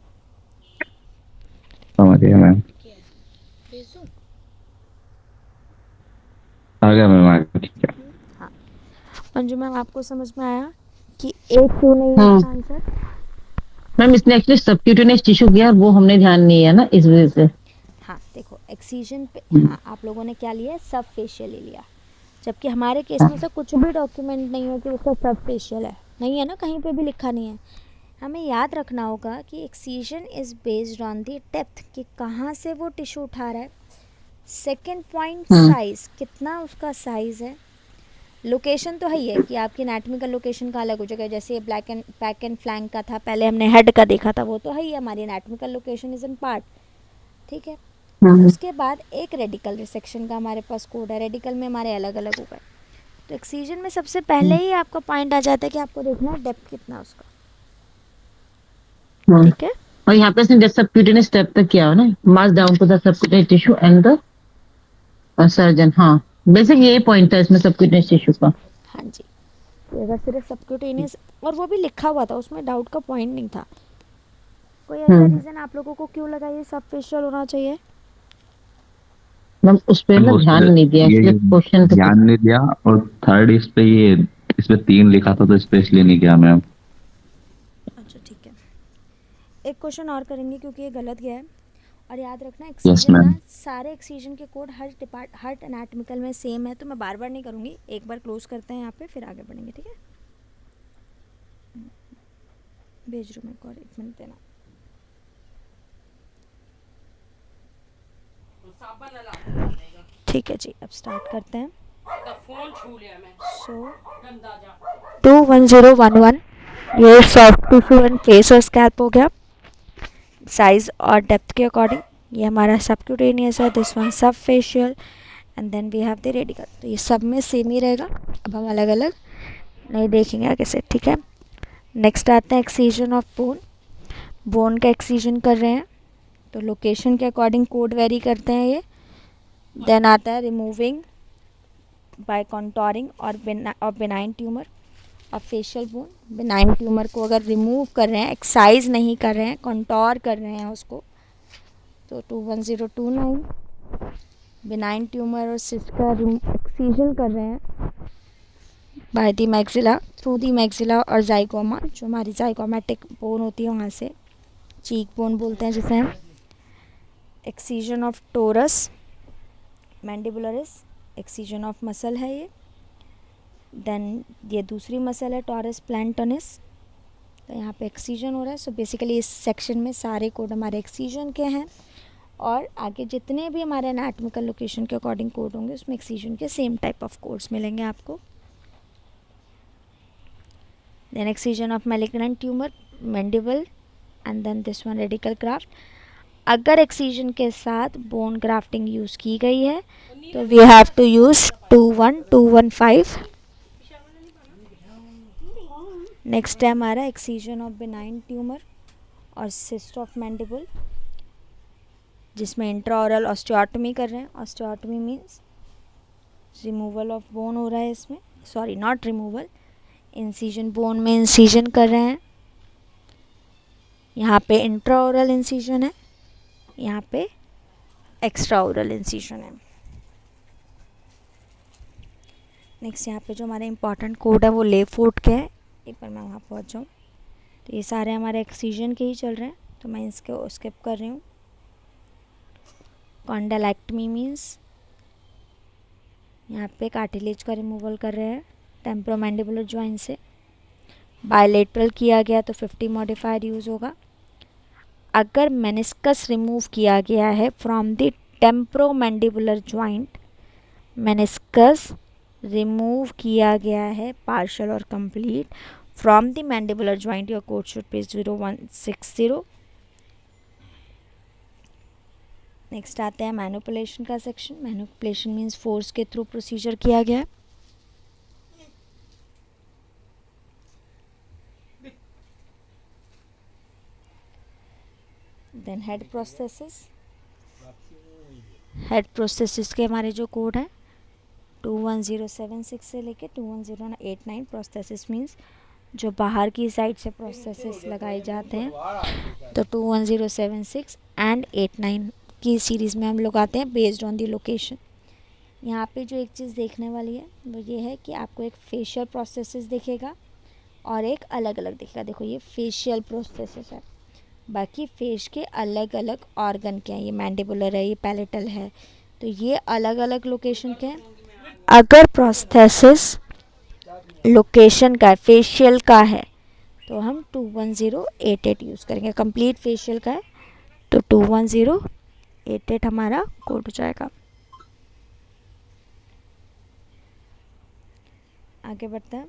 समझ गया मैम। भेजूं? आ गया मैम, आ गया। ठीक है। हाँ मंजू मैम, आपको समझ में आया कि एक क्यों नहीं है हाँ इसका आंसर? मैम, इसने एक्चुअली सबक्यूटेनियस टिश्यू किया, वो हमने ध्यान नहीं है ना, इस वजह से। हाँ देखो एक्सीजन पे, हाँ आप लोगों ने क्या लिया है, सब फेशियल ही लिया, जबकि हमारे केस में से कुछ भी डॉक्यूमेंट नहीं है कि उसका सब फेशियल है, नहीं है ना, कहीं पे भी लिखा नहीं है। हमें याद रखना होगा कि excision is based on the depth, कि कहाँ से वो टिश्यू उठा रहा है। सेकेंड पॉइंट साइज़, कितना उसका साइज़ है। लोकेशन तो है ही है कि आपकी एनाटमी का लोकेशन का अलग हो जाएगा, जैसे ये बैक एंड फ्लैंक का था, पहले हमने हेड का देखा था, वो तो है ही, हमारी anatomical location is in part, ठीक है। उसके बाद एक रेडिकल रिसेक्शन का हमारे पास कोड है, रेडिकल में हमारे अलग अलग हो गए। तो एक्सीजन में सबसे पहले ही आपका पॉइंट आ जाता है कि आपको देखना है डेप्थ कितना उसका, ठीक है। और यहाँ पे इसने सबक्यूटेनियस स्टेप तक किया हो ना, mass down to the subcutaneous tissue and the surgeon. हाँ बेसिक यही पॉइंट था इसमें सबक्यूटेनियस टिश्यू का। हाँ जी, तो अगर सिर्फ सबक्यूटेनियस, और वो भी लिखा हुआ था, उसमें डाउट का पॉइंट नहीं था। कोई ऐसा रीज़न आप लोगों को क्यों लगा ये सब फेशियल होना चाहिए? मतलब उस पे ना उस पे ध्यान नहीं दिया, ये सिर्फ क्वेश्चन पे ध्यान नहीं दिया, और थर्ड इस पे 3 लिखा था, तो इस पे इसलिए नहीं किया मैम। अच्छा ठीक है, एक क्वेश्चन और करेंगे क्योंकि ये गलत गया है। और याद रखना यस एक्सीजन मैम। ना, सारे एक्सीजन के कोड हर एनाटॉमिकल में सेम है, तो मैं बार बार नहीं करूँगी, एक बार क्लोज करते हैं यहाँ पे, फिर आगे बढ़ेंगे, ठीक है। भेज रही हूँ मैं एक और, 1 मिनट देना। ठीक है जी, अब स्टार्ट करते हैं। सो 21011 ये सॉफ्ट टिश्यू एंड फेस और स्कैल्प हो गया। साइज और डेप्थ के अकॉर्डिंग ये हमारा सबक्यूटेनियस है, this one subfascial, and then we have the radical. तो ये सब में सेम ही रहेगा, अब हम अलग अलग नहीं देखेंगे आगे से, ठीक है। नेक्स्ट आते हैं एक्सीजन ऑफ बोन। बोन का एक्सीजन कर रहे हैं तो लोकेशन के अकॉर्डिंग कोड वेरी करते हैं ये। देन आता है रिमूविंग बाय कॉन्टोरिंग और बिनाइन ट्यूमर और फेशियल बोन। बिनाइन ट्यूमर को अगर रिमूव कर रहे हैं, एक्साइज नहीं कर रहे हैं, कॉन्टोर कर रहे हैं उसको, तो 21029। बिनाइन ट्यूमर और सिस्ट का एक्सीजन कर रहे हैं by the maxilla, through the maxilla और जाइगोमा, जो हमारी जाइगोमेटिक बोन होती है वहाँ से, चीक बोन बोलते हैं जिसे हम। Excision of torus mandibularis, excision of muscle है ये। देन ये दूसरी मसल है टॉरस प्लांटोनिस, तो यहाँ पे एक्सीजन हो रहा है। सो बेसिकली इस सेक्शन में सारे कोड हमारे एक्सीजन के हैं, और आगे जितने भी हमारे एनाटॉमिकल लोकेशन के अकॉर्डिंग कोड होंगे उसमें एक्सीजन के सेम टाइप ऑफ कोड्स मिलेंगे आपको। Then excision of malignant tumour mandible, and then this one radical graft. अगर एक्सीजन के साथ बोन ग्राफ्टिंग यूज़ की गई है तो we have to use 21215। Next है हमारा एक्सीजन ऑफ बिनाइन ट्यूमर और सिस्ट ऑफ मैंडिबल, जिसमें इंट्राओरल ऑस्टियोटमी कर रहे हैं। Osteotomy means removal of bone हो रहा है इसमें, sorry not removal, incision, bone में इंसीजन कर रहे हैं। यहाँ पे इंट्राओरल इंसीजन है, यहाँ पे एक्स्ट्रा ओरल इंसीजन है। नेक्स्ट यहाँ पे जो हमारे इंपॉर्टेंट कोड है वो ले फोर्ट के हैं, एक बार मैं वहाँ पहुँच जाऊँ। तो ये सारे हमारे एक्सीजन के ही चल रहे हैं, तो मैं इसको स्किप कर रही हूँ। कॉन्डेलेक्टमी मीन्स यहाँ पे कार्टिलेज का रिमूवल कर रहे हैं टेम्पोरोमैंडिबुलर जॉइंट से। बायलेटरल किया गया तो 50 मॉडिफायर यूज़ होगा। अगर मेनिस्कस रिमूव किया गया है from the temporomandibular joint, meniscus remove किया गया है पार्शियल और complete from the mandibular joint, your code should be 0160। Next आते हैं मैनिपुलेशन का सेक्शन। मैनिपुलेशन मीन्स फोर्स के थ्रू प्रोसीजर किया गया है। Then head processes. Head processes के हमारे जो कोड हैं 21076 से लेके 21089। प्रोसेसेस मीन्स जो बाहर की साइड से प्रोसेसेस लगाए जाते हैं, तो 21076 एंड 89 की सीरीज़ में हम लोग आते हैं बेस्ड ऑन दी लोकेशन। यहाँ पे जो एक चीज़ देखने वाली है वो ये है कि आपको एक फेशियल प्रोसेसेस दिखेगा और एक अलग अलग दिखेगा। देखो ये फेशियल प्रोसेसेस है, बाकी फेस के अलग अलग ऑर्गन के हैं, ये मैंडिबुलर है, ये पैलेटल है, तो ये अलग अलग लोकेशन के हैं। अगर प्रोस्थेसिस लोकेशन का फेशियल का है तो हम 21088 यूज़ करेंगे। कंप्लीट फेशियल का है तो 21088 हमारा कोड हो जाएगा। आगे बढ़ते हैं।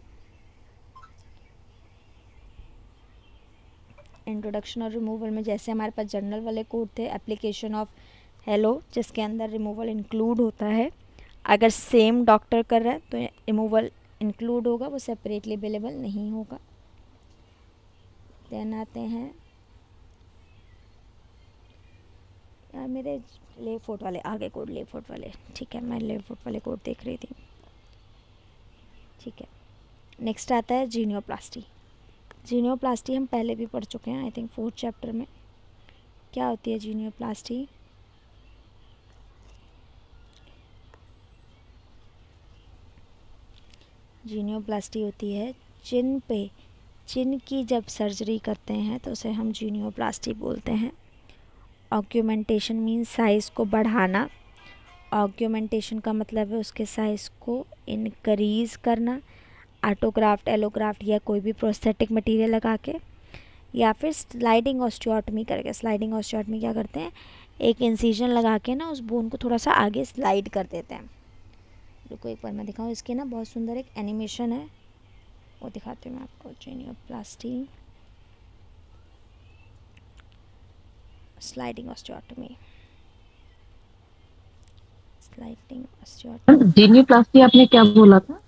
इंट्रोडक्शन और रिमूवल में जैसे हमारे पास जनरल वाले कोड थे, एप्लीकेशन ऑफ हेलो जिसके अंदर रिमूवल इंक्लूड होता है, अगर सेम डॉक्टर कर रहा है तो रिमूवल इंक्लूड होगा, वो सेपरेटली अवेलेबल नहीं होगा। देन आते हैं यार मेरे ले फोर्ट वाले आगे कोड, ले फोर्ट वाले, ठीक है मैं ले फोर्ट वाले कोड देख रही थी, ठीक है। नेक्स्ट आता है जीनियोप्लास्टी। जीनियोप्लास्टी हम पहले भी पढ़ चुके हैं, आई थिंक 4th चैप्टर में। क्या होती है जीनियोप्लास्टी? जीनियोप्लास्टी होती है चिन पे, चिन की जब सर्जरी करते हैं तो उसे हम जीनियोप्लास्टी बोलते हैं। ऑग्यूमेंटेशन मीन्स साइज़ को बढ़ाना। ऑग्यूमेंटेशन का मतलब है उसके साइज़ को इनक्रीज़ करना, ऑटोग्राफ्ट, एलोग्राफ्ट या कोई भी प्रोस्थेटिक मटेरियल लगा के, या फिर स्लाइडिंग ऑस्टियोटमी करके। स्लाइडिंग ऑस्टियोटमी क्या करते हैं, एक इंसिजन लगा के ना उस बोन को थोड़ा सा आगे स्लाइड कर देते हैं। रुको एक बार मैं दिखाऊँ, इसकी ना बहुत सुंदर एक एनिमेशन है, वो दिखाती हूँ मैं आपको। जीनियोप्लास्टी, स्लाइडिंग ऑस्टियोटमी, स्लाइडिंग ऑस्टियोटमी। जीनियोप्लास्टी आपने क्या बोला था?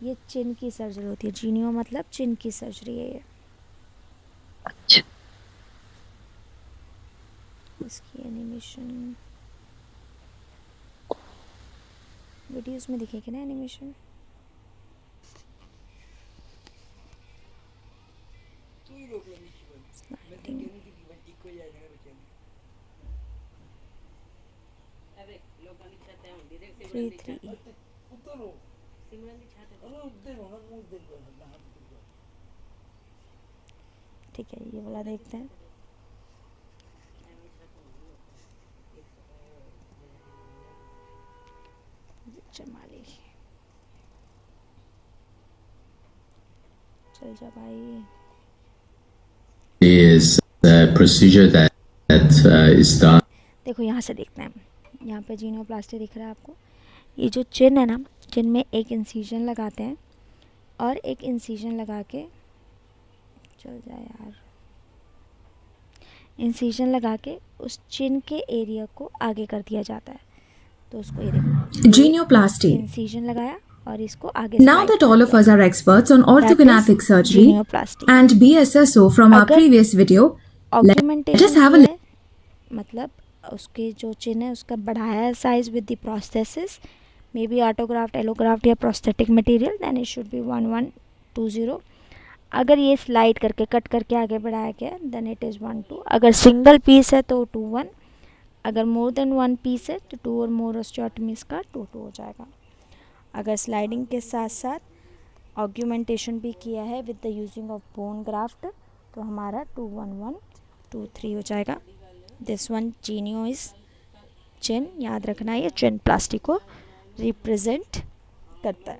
ये चिन की सर्जरी होती है, जीनियो मतलब चिन की सर्जरी है ये। अच्छा, इसकी एनिमेशन वीडियोस में दिखेगी ना एनिमेशन। स्लाइडिंग 3 ठीक है, ये वाला देखते हैं। चमाली, चल जा भाई। is a procedure that is done. देखो यहाँ से देखते हैं, यहाँ पे जीनियोप्लास्टी दिख रहा है आपको। ये जो चिन है ना, चिन में एक इंसिजन लगाते हैं और एक इंसिजन लगा के, चल जा यार, इंसिजन लगा के उस चिन के एरिया को आगे कर दिया जाता है। तो उसको ये देखो, Genioplasty. इंसिजन लगाया और इसको आगे Now slide that कर all of दिया। us are experts on That is orthognathic surgery genioplasty. and BSSO from our अगर previous video, let us augmentation have a किया है, मतलब उसके जो चिन है उसका बढ़ाया है size with the prosthesis, may be autograft, allograft या prosthetic material, then it should be 1120। अगर ये स्लाइड करके कट करके आगे बढ़ाया गया देन इट इज़ 12। अगर सिंगल पीस है तो 21, अगर मोर देन 1 पीस है तो 2 और मोर ऑस्टियोटमीज का 2 हो जाएगा। अगर स्लाइडिंग के साथ साथ ऑग्यूमेंटेशन भी किया है with the using of bone graft तो हमारा 21123 हो जाएगा। दिस वन जीनियो इज चिन, याद रखना ये चिन प्लास्टिक को रिप्रेजेंट करता है।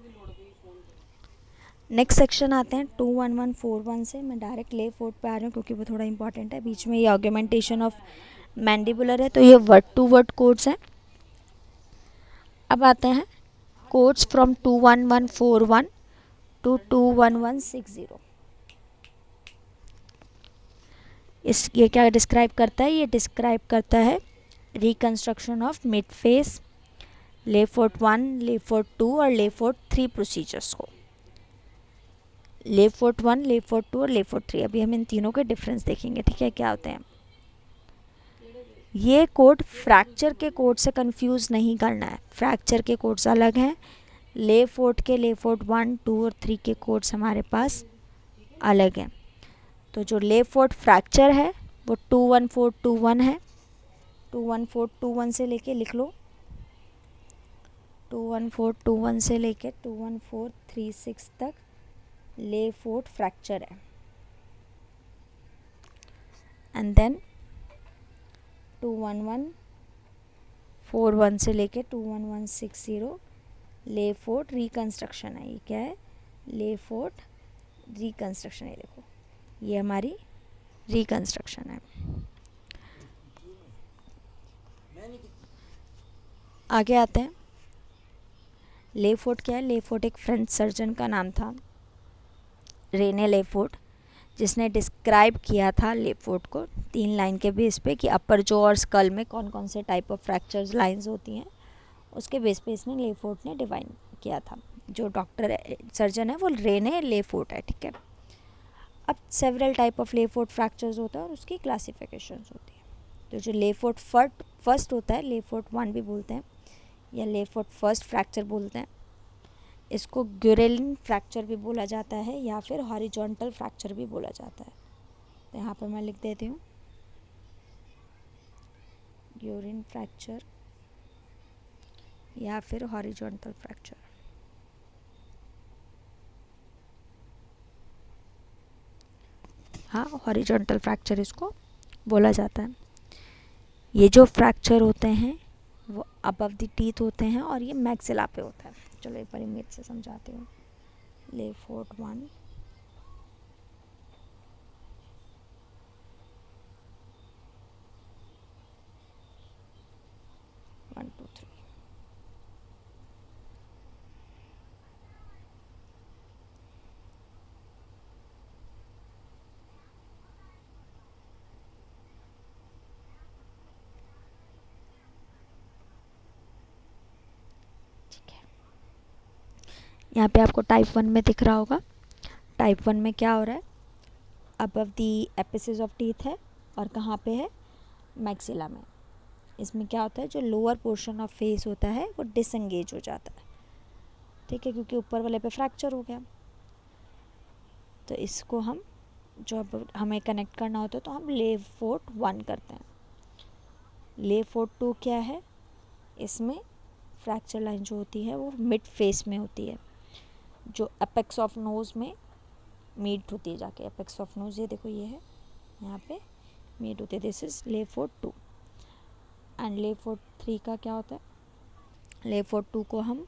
नेक्स्ट सेक्शन आते हैं 21141 से। मैं डायरेक्ट ले फोर्ट पे आ रही हूँ क्योंकि वो थोड़ा इंपॉर्टेंट है। बीच में ये ऑग्यूमेंटेशन ऑफ मैंडिबुलर है तो ये वर्ड टू वर्ड कोड्स हैं। अब आते हैं कोड्स फ्रॉम 21141 टू 21160। इस ये क्या डिस्क्राइब करता है, ये डिस्क्राइब करता है रिकंस्ट्रक्शन ऑफ मिड फेस, ले फोर्ट 1, ले फोर्ट 2 और ले फोर्ट 3 प्रोसीजर्स को। ले फोर्ट 1, ले फोर्ट 2 और ले फोर्ट 3, अभी हम इन तीनों के डिफरेंस देखेंगे, ठीक है, क्या होते हैं। ये कोड फ्रैक्चर के कोड से कंफ्यूज नहीं करना है, फ्रैक्चर के कोड्स अलग हैं, ले फोर्ट के ले फोर्ट 1, 2 और 3 के कोड्स हमारे पास अलग हैं। तो जो ले फोर्ट फ्रैक्चर है वो 21421 है, 21421 से लेके लिख लो, 21421 से लेके 21436 तक ले फोर्ट फ्रैक्चर है। एंड देन 21141 से लेके 21160 ले फोर्ट रिकंस्ट्रक्शन है। ये क्या है, ले फोर्ट रिकंस्ट्रक्शन है। देखो ये हमारी रिकंस्ट्रक्शन है। आगे आते हैं, ले फोर्ट क्या है। ले फोर्ट एक फ्रेंच सर्जन का नाम था, रेने ले फोर्ट, जिसने डिस्क्राइब किया था ले फोर्ट को 3 लाइन के बेस पे कि अपर जो और स्कल में कौन कौन से टाइप ऑफ फ्रैक्चर्स लाइंस होती हैं, उसके बेस पे इसने ले फोर्ट ने डिवाइन किया था। जो डॉक्टर सर्जन है वो रेने ले फोर्ट है, ठीक है। अब सेवरल टाइप ऑफ ले फोर्ट फ्रैक्चर्स होता है और उसकी क्लासिफिकेशंस होती है। तो जो ले फोर्ट फर्स्ट होता है, ले फोर्ट 1 भी बोलते हैं या ले फोर्ट फर्स्ट फ्रैक्चर बोलते हैं। इसको ग्यूरेलिन फ्रैक्चर भी बोला जाता है या फिर हॉरिजॉन्टल फ्रैक्चर भी बोला जाता है। तो यहाँ पर मैं लिख देती हूँ ग्यूरिन फ्रैक्चर या फिर हॉरिजॉन्टल फ्रैक्चर। हाँ, हॉरिजॉन्टल फ्रैक्चर इसको बोला जाता है। ये जो फ्रैक्चर होते हैं वो अबव द टीथ होते हैं और ये मैक्सिला पे होता है। चलो एक बार इमेज से समझाती हूँ। ले फोर्ट 1, 1 2 3। यहाँ पे आपको टाइप 1 में दिख रहा होगा। टाइप 1 में क्या हो रहा है, above the apices of teeth है और कहाँ पे है, मैक्सिला में। इसमें क्या होता है, जो लोअर पोर्शन ऑफ फेस होता है वो डिसएंगेज हो जाता है, ठीक है, क्योंकि ऊपर वाले पे फ्रैक्चर हो गया। तो इसको हम जो अब हमें कनेक्ट करना होता है तो हम ले फोर्ट 1 करते हैं। ले फोर्ट 2 क्या है, इसमें फ्रैक्चर लाइन जो होती है वो मिड फेस में होती है, जो अपेक्स ऑफ नोज़ में मीट होती है जाके। अपेक्स ऑफ नोज़ ये देखो, ये है, यहाँ पे मीट होती है। दिस इज ले फोर्ट 2। एंड ले फोर्ट 3 का क्या होता है, ले फोर्ट 2 को हम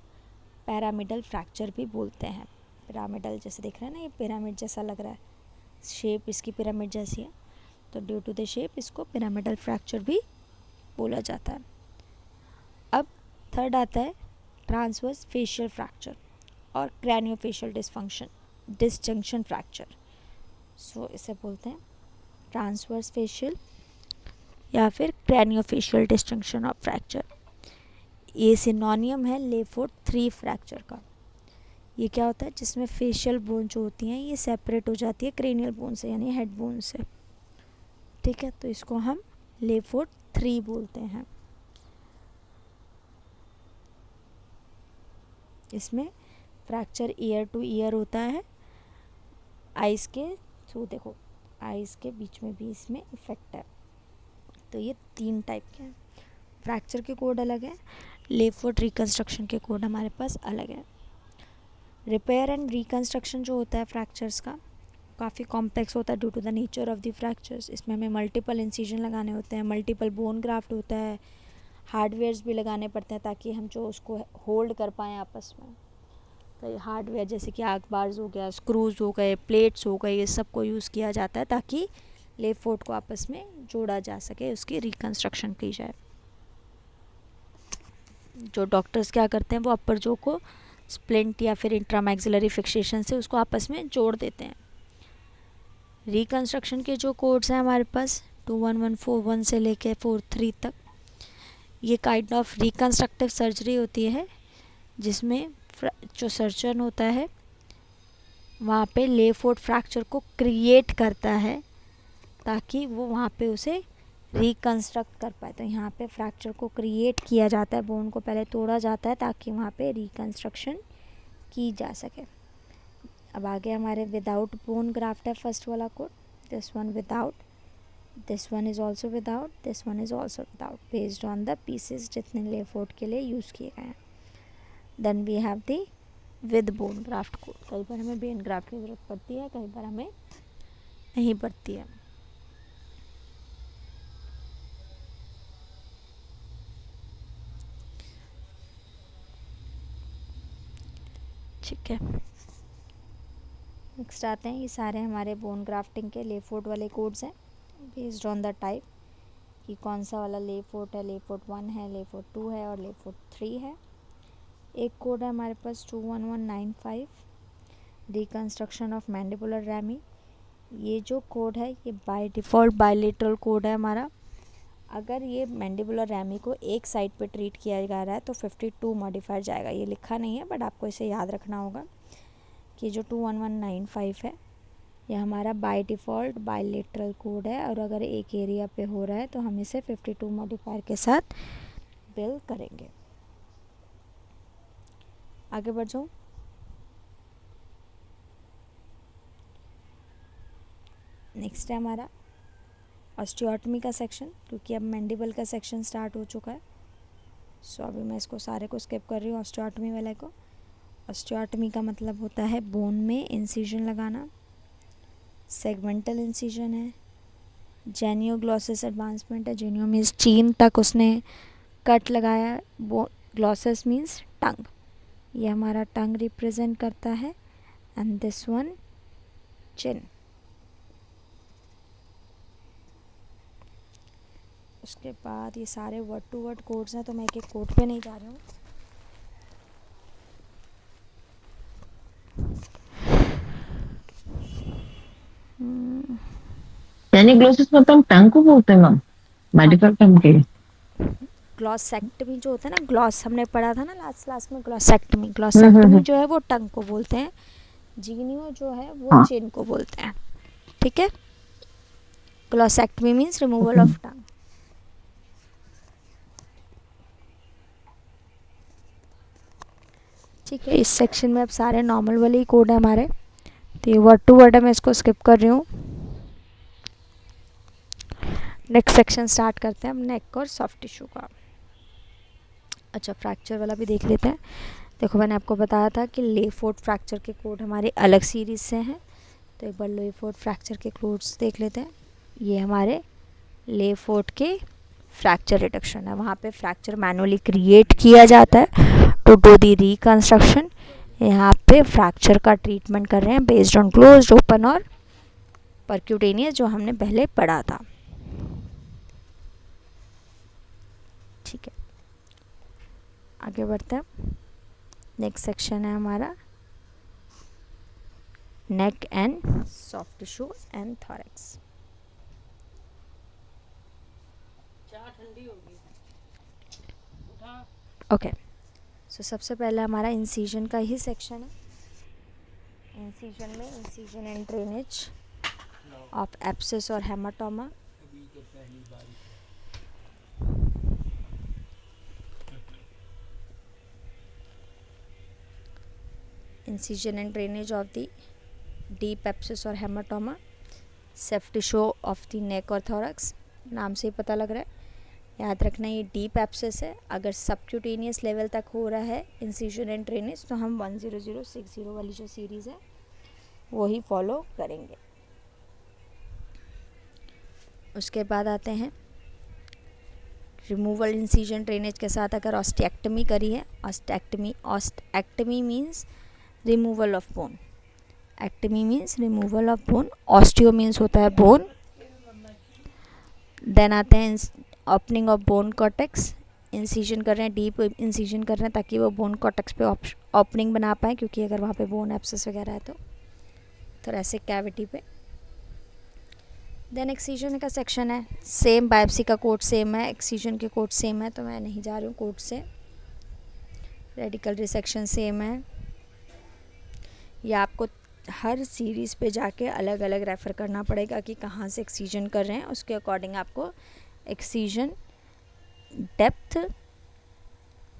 पैरामिडल फ्रैक्चर भी बोलते हैं। पिरामिडल जैसे दिख रहा है ना, ये पिरामिड जैसा लग रहा है, शेप इसकी पिरामिड जैसी है, तो ड्यू टू द शेप इसको पिरामिडल फ्रैक्चर भी बोला जाता है। अब थर्ड आता है ट्रांसवर्स फेशियल फ्रैक्चर और क्रैनियोफेशियल डिसजंक्शन फ्रैक्चर। सो इसे बोलते हैं ट्रांसवर्स फेशियल या फिर क्रैनियोफेशियल डिसजंक्शन ऑफ फ्रैक्चर। ये सिनोनियम है ले फोर्ट 3 फ्रैक्चर का। ये क्या होता है, जिसमें फेशियल बोन जो होती हैं ये सेपरेट हो जाती है क्रेनियल बोन से, यानी हेड बोन से, ठीक है। तो इसको हम ले फोर्ट 3 बोलते हैं। इसमें फ्रैक्चर ईयर टू ईयर होता है, आइज़ के थ्रू, देखो आइज़ के बीच में भी इसमें इफेक्ट है। तो ये 3 टाइप के हैं। फ्रैक्चर के कोड अलग है, ले फोर्ट रिकंस्ट्रक्शन के कोड हमारे पास अलग है। रिपेयर एंड रिकंस्ट्रक्शन जो होता है फ्रैक्चर्स का, काफ़ी कॉम्प्लेक्स होता है due to the nature of the fractures. इसमें हमें मल्टीपल इंसिजन लगाने होते हैं, मल्टीपल बोन ग्राफ्ट होता है, हार्डवेयर्स भी लगाने पड़ते हैं ताकि हम जो उसको होल्ड कर पाएँ आपस में। तो हार्डवेयर जैसे कि आर्क बार्स हो गया, स्क्रूज हो गए, प्लेट्स हो गए, ये सब को यूज़ किया जाता है ताकि ले फोर्ट को आपस में जोड़ा जा सके, उसकी रिकंस्ट्रक्शन की जाए। जो डॉक्टर्स क्या करते हैं, वो अपर जो को स्प्लिंट या फिर इंट्रामैक्सिलरी फिक्सेशन से उसको आपस में जोड़ देते हैं। रिकंस्ट्रक्शन के जो कोड्स हैं हमारे पास 21141 से लेके 43 तक, ये काइंड ऑफ रिकंस्ट्रक्टिव सर्जरी होती है जिसमें जो सर्जन होता है वहाँ पे ले फोर्ट फ्रैक्चर को क्रिएट करता है ताकि वो वहाँ पे उसे रिकंस्ट्रक्ट कर पाए। तो यहाँ पे फ्रैक्चर को क्रिएट किया जाता है, बोन को पहले तोड़ा जाता है ताकि वहाँ पे रिकंस्ट्रक्शन की जा सके। अब आगे हमारे विदाउट बोन ग्राफ्ट है फर्स्ट वाला code, this one without, this one is also without, this one is also without, based on the pieces जितने ले फोर्ट के लिए यूज़ किए गए हैं। Then we have the with bone graft code. कई बार हमें बोन ग्राफ्ट की ज़रूरत पड़ती है, कई बार हमें नहीं पड़ती है। ठीक है, नेक्स्ट आते हैं, ये सारे हमारे बोन ग्राफ्टिंग के ले फोर्ट वाले कोड्स हैं बेस्ड ऑन द टाइप कि कौन सा वाला ले फोर्ट है। ले फोर्ट 1 है, ले फोर्ट 2 है और ले फोर्ट 3 है। एक कोड है हमारे पास 21195 रिकंस्ट्रक्शन ऑफ मैंडिबुलर रैमी। ये जो कोड है ये बाय डिफ़ॉल्ट बायलेटरल कोड है हमारा। अगर ये मैंडिबुलर रैमी को एक साइड पे ट्रीट किया जा रहा है तो 52 मॉडिफायर जाएगा। ये लिखा नहीं है बट आपको इसे याद रखना होगा कि जो 21195 है ये हमारा बाय डिफ़ॉल्ट बायलेटरल कोड है, और अगर एक एरिया पे हो रहा है तो हम इसे 52 मॉडिफायर के साथ बिल करेंगे। आगे बढ़ जाऊँ, नेक्स्ट है हमारा ऑस्टियोटमी का सेक्शन, क्योंकि अब मैंडिबल का सेक्शन स्टार्ट हो चुका है। सो अभी मैं इसको सारे को स्किप कर रही हूँ ऑस्टियोटमी वाले को। ऑस्टियोटमी का मतलब होता है बोन में इंसिजन लगाना। सेगमेंटल इंसिजन है, जेनियोग्लॉसिस एडवांसमेंट है, जेनियो मीन्स चीन तक उसने कट लगाया, वो ग्लॉसिस मीन्स टंग, ये हमारा टंग रिप्रेजेंट करता है, एंड दिस वन चिन। उसके बाद ये सारे वर्ड टू वर्ड कोड्स हैं, तो मैं एक एक कोड पे नहीं जा रही हूँ। जेनिग्लोसिस मतलब टंग को बोलते हैं मैम, मेडिकल टर्म के लिए। ग्लॉसेक्टमी जो होता है ना, ग्लॉस हमने पढ़ा था ना लास्ट क्लास में, ग्लॉसेक्टमी, ग्लॉसेक्टमी जो है वो टंग को बोलते हैं, जीनियो जो है वो हाँ। चिन को बोलते हैं, ठीक है। ग्लॉसेक्टमी मीन्स रिमूवल ऑफ टंग। ठीक है, इस सेक्शन में अब सारे नॉर्मल वाले ही कोड है हमारे, तो ये वर्ड टू वर्ड है, मैं इसको स्किप कर रही हूँ। नेक्स्ट सेक्शन स्टार्ट करते हैं हम नेक और सॉफ्ट टिश्यू का। अच्छा, फ्रैक्चर वाला भी देख लेते हैं। देखो, मैंने आपको बताया था कि लेफोर्ड फ्रैक्चर के कोड हमारे अलग सीरीज से हैं, तो एक बार लेफोर्ड फ्रैक्चर के कोड्स देख लेते हैं। ये हमारे लेफोर्ड के फ्रैक्चर रिडक्शन है, वहाँ पे फ्रैक्चर मैनुअली क्रिएट किया जाता है टू डू दी रिकंस्ट्रक्शन। यहाँ पे फ्रैक्चर का ट्रीटमेंट कर रहे हैं बेस्ड ऑन क्लोज्ड, ओपन और परक्यूटेनियस, जो हमने पहले पढ़ा था। ठीक है, आगे बढ़ते हैं। नेक्स्ट सेक्शन है हमारा neck and soft tissue and thorax. Okay, so सबसे पहले हमारा इंसिजन का ही सेक्शन है। इंसिजन में incision and drainage of abscess और haematoma. Incision and drainage of the deep abscess और hematoma, soft tissue of the neck और thorax। नाम से ही पता लग रहा है, याद रखना ये डीप एब्सेस है। अगर सबक्यूटेनियस लेवल तक हो रहा है इंसिजन एंड ड्रेनेज, तो हम 10060 वाली जो सीरीज़ है वही फॉलो करेंगे। उसके बाद आते हैं रिमूवल इंसिजन ड्रेनेज के साथ अगर ऑस्टिएक्टमी करी है। Ostectomy means removal of bone, ectomy means removal of bone, osteo means होता है बोन। देन आते हैं opening of bone cortex, incision कर रहे हैं, डीप इंसिजन कर रहे हैं ताकि वो बोन कॉर्टेक्स पे ओपनिंग बना पाए, क्योंकि अगर वहाँ पे बोन एब्सेस वगैरह है तो थोरेसिक कैविटी पे। देन एक्सीजन का सेक्शन है, सेम बायोप्सी का कोड सेम है, एक्सीजन के कोड सेम है, तो मैं नहीं जा रही हूँ कोड से। रेडिकल रिसेक्शन सेम है, या आपको हर सीरीज़ पे जाके अलग अलग रेफ़र करना पड़ेगा कि कहाँ से एक्सीजन कर रहे हैं, उसके अकॉर्डिंग आपको excision depth,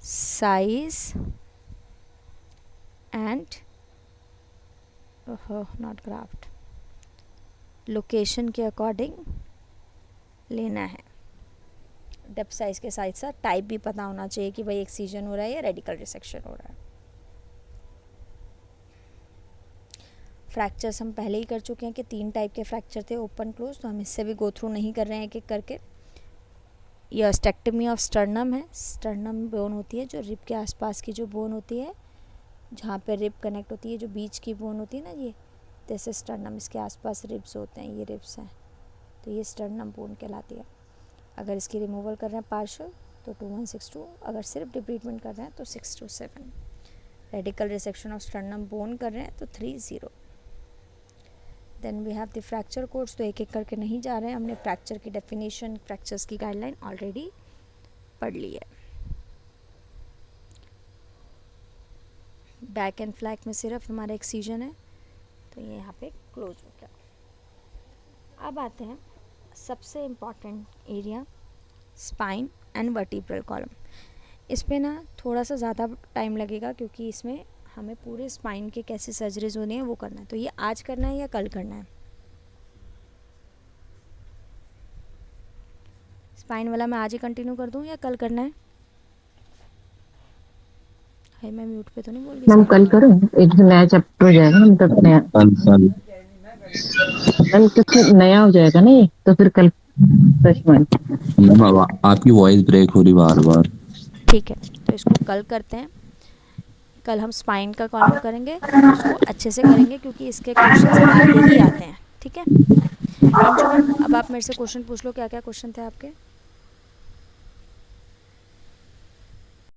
size and not graft, location के अकॉर्डिंग लेना है। डेप्थ साइज के साथ साथ टाइप भी पता होना चाहिए कि भाई एक्सीजन हो रहा है या रेडिकल रिसेक्शन हो रहा है। फ्रैक्चर्स हम पहले ही कर चुके हैं कि 3 टाइप के फ्रैक्चर थे, ओपन क्लोज, तो हम इससे भी गो थ्रू नहीं कर रहे हैं एक एक करके। ये ऑस्टेक्टमी ऑफ स्टर्नम है, स्टर्नम बोन होती है जो रिब के आसपास की जो बोन होती है, जहाँ पे रिब कनेक्ट होती है, जो बीच की बोन होती है ना, ये जैसे स्टर्नम, इसके आसपास रिब्स होते हैं, ये रिब्स हैं, तो ये स्टर्नम बोन कहलाती है। अगर इसकी रिमूवल कर रहे हैं पार्शियल तो 2162, अगर सिर्फ डिप्रीटमेंट कर रहे हैं तो 627। Radical resection of sternum bone कर रहे हैं तो 30। Then we have the fracture codes, तो एक एक करके नहीं जा रहे हैं, हमने फ्रैक्चर की डेफिनेशन, फ्रैक्चर्स की गाइडलाइन ऑलरेडी पढ़ ली है। बैक एंड फ्लैक में सिर्फ हमारा एक्सीजन है, तो ये यहाँ पे क्लोज हो गया। अब आते हैं सबसे important area, spine and vertebral column. इस पे ना थोड़ा सा ज़्यादा टाइम लगेगा, क्योंकि इसमें हमें पूरे स्पाइन के कैसे सर्जरीज होनी है वो करना है। तो ये आज करना है या कल करना है? स्पाइन वाला मैं आज ही कंटिन्यू कर दूं या कल करना है? हाय, मैं म्यूट पे तो नहीं बोल रही? मैम कल करो, एक नया चैप्टर हो जाएगा हम तब नया। कल मैम क्योंकि नया हो जाएगा ना ये, तो फिर कल फ्रेश माइंड। मैम आपकी वॉइस ब्रेक हो रही बार बार। ठीक है, तो इसको कल करते हैं। कल हम स्पाइन का कॉलम करेंगे, उसको अच्छे से करेंगे क्योंकि इसके क्वेश्चंस आते ही आते हैं। ठीक है अंशु मैम, अब आप मेरे से क्वेश्चन पूछ लो, क्या क्या क्वेश्चन थे आपके?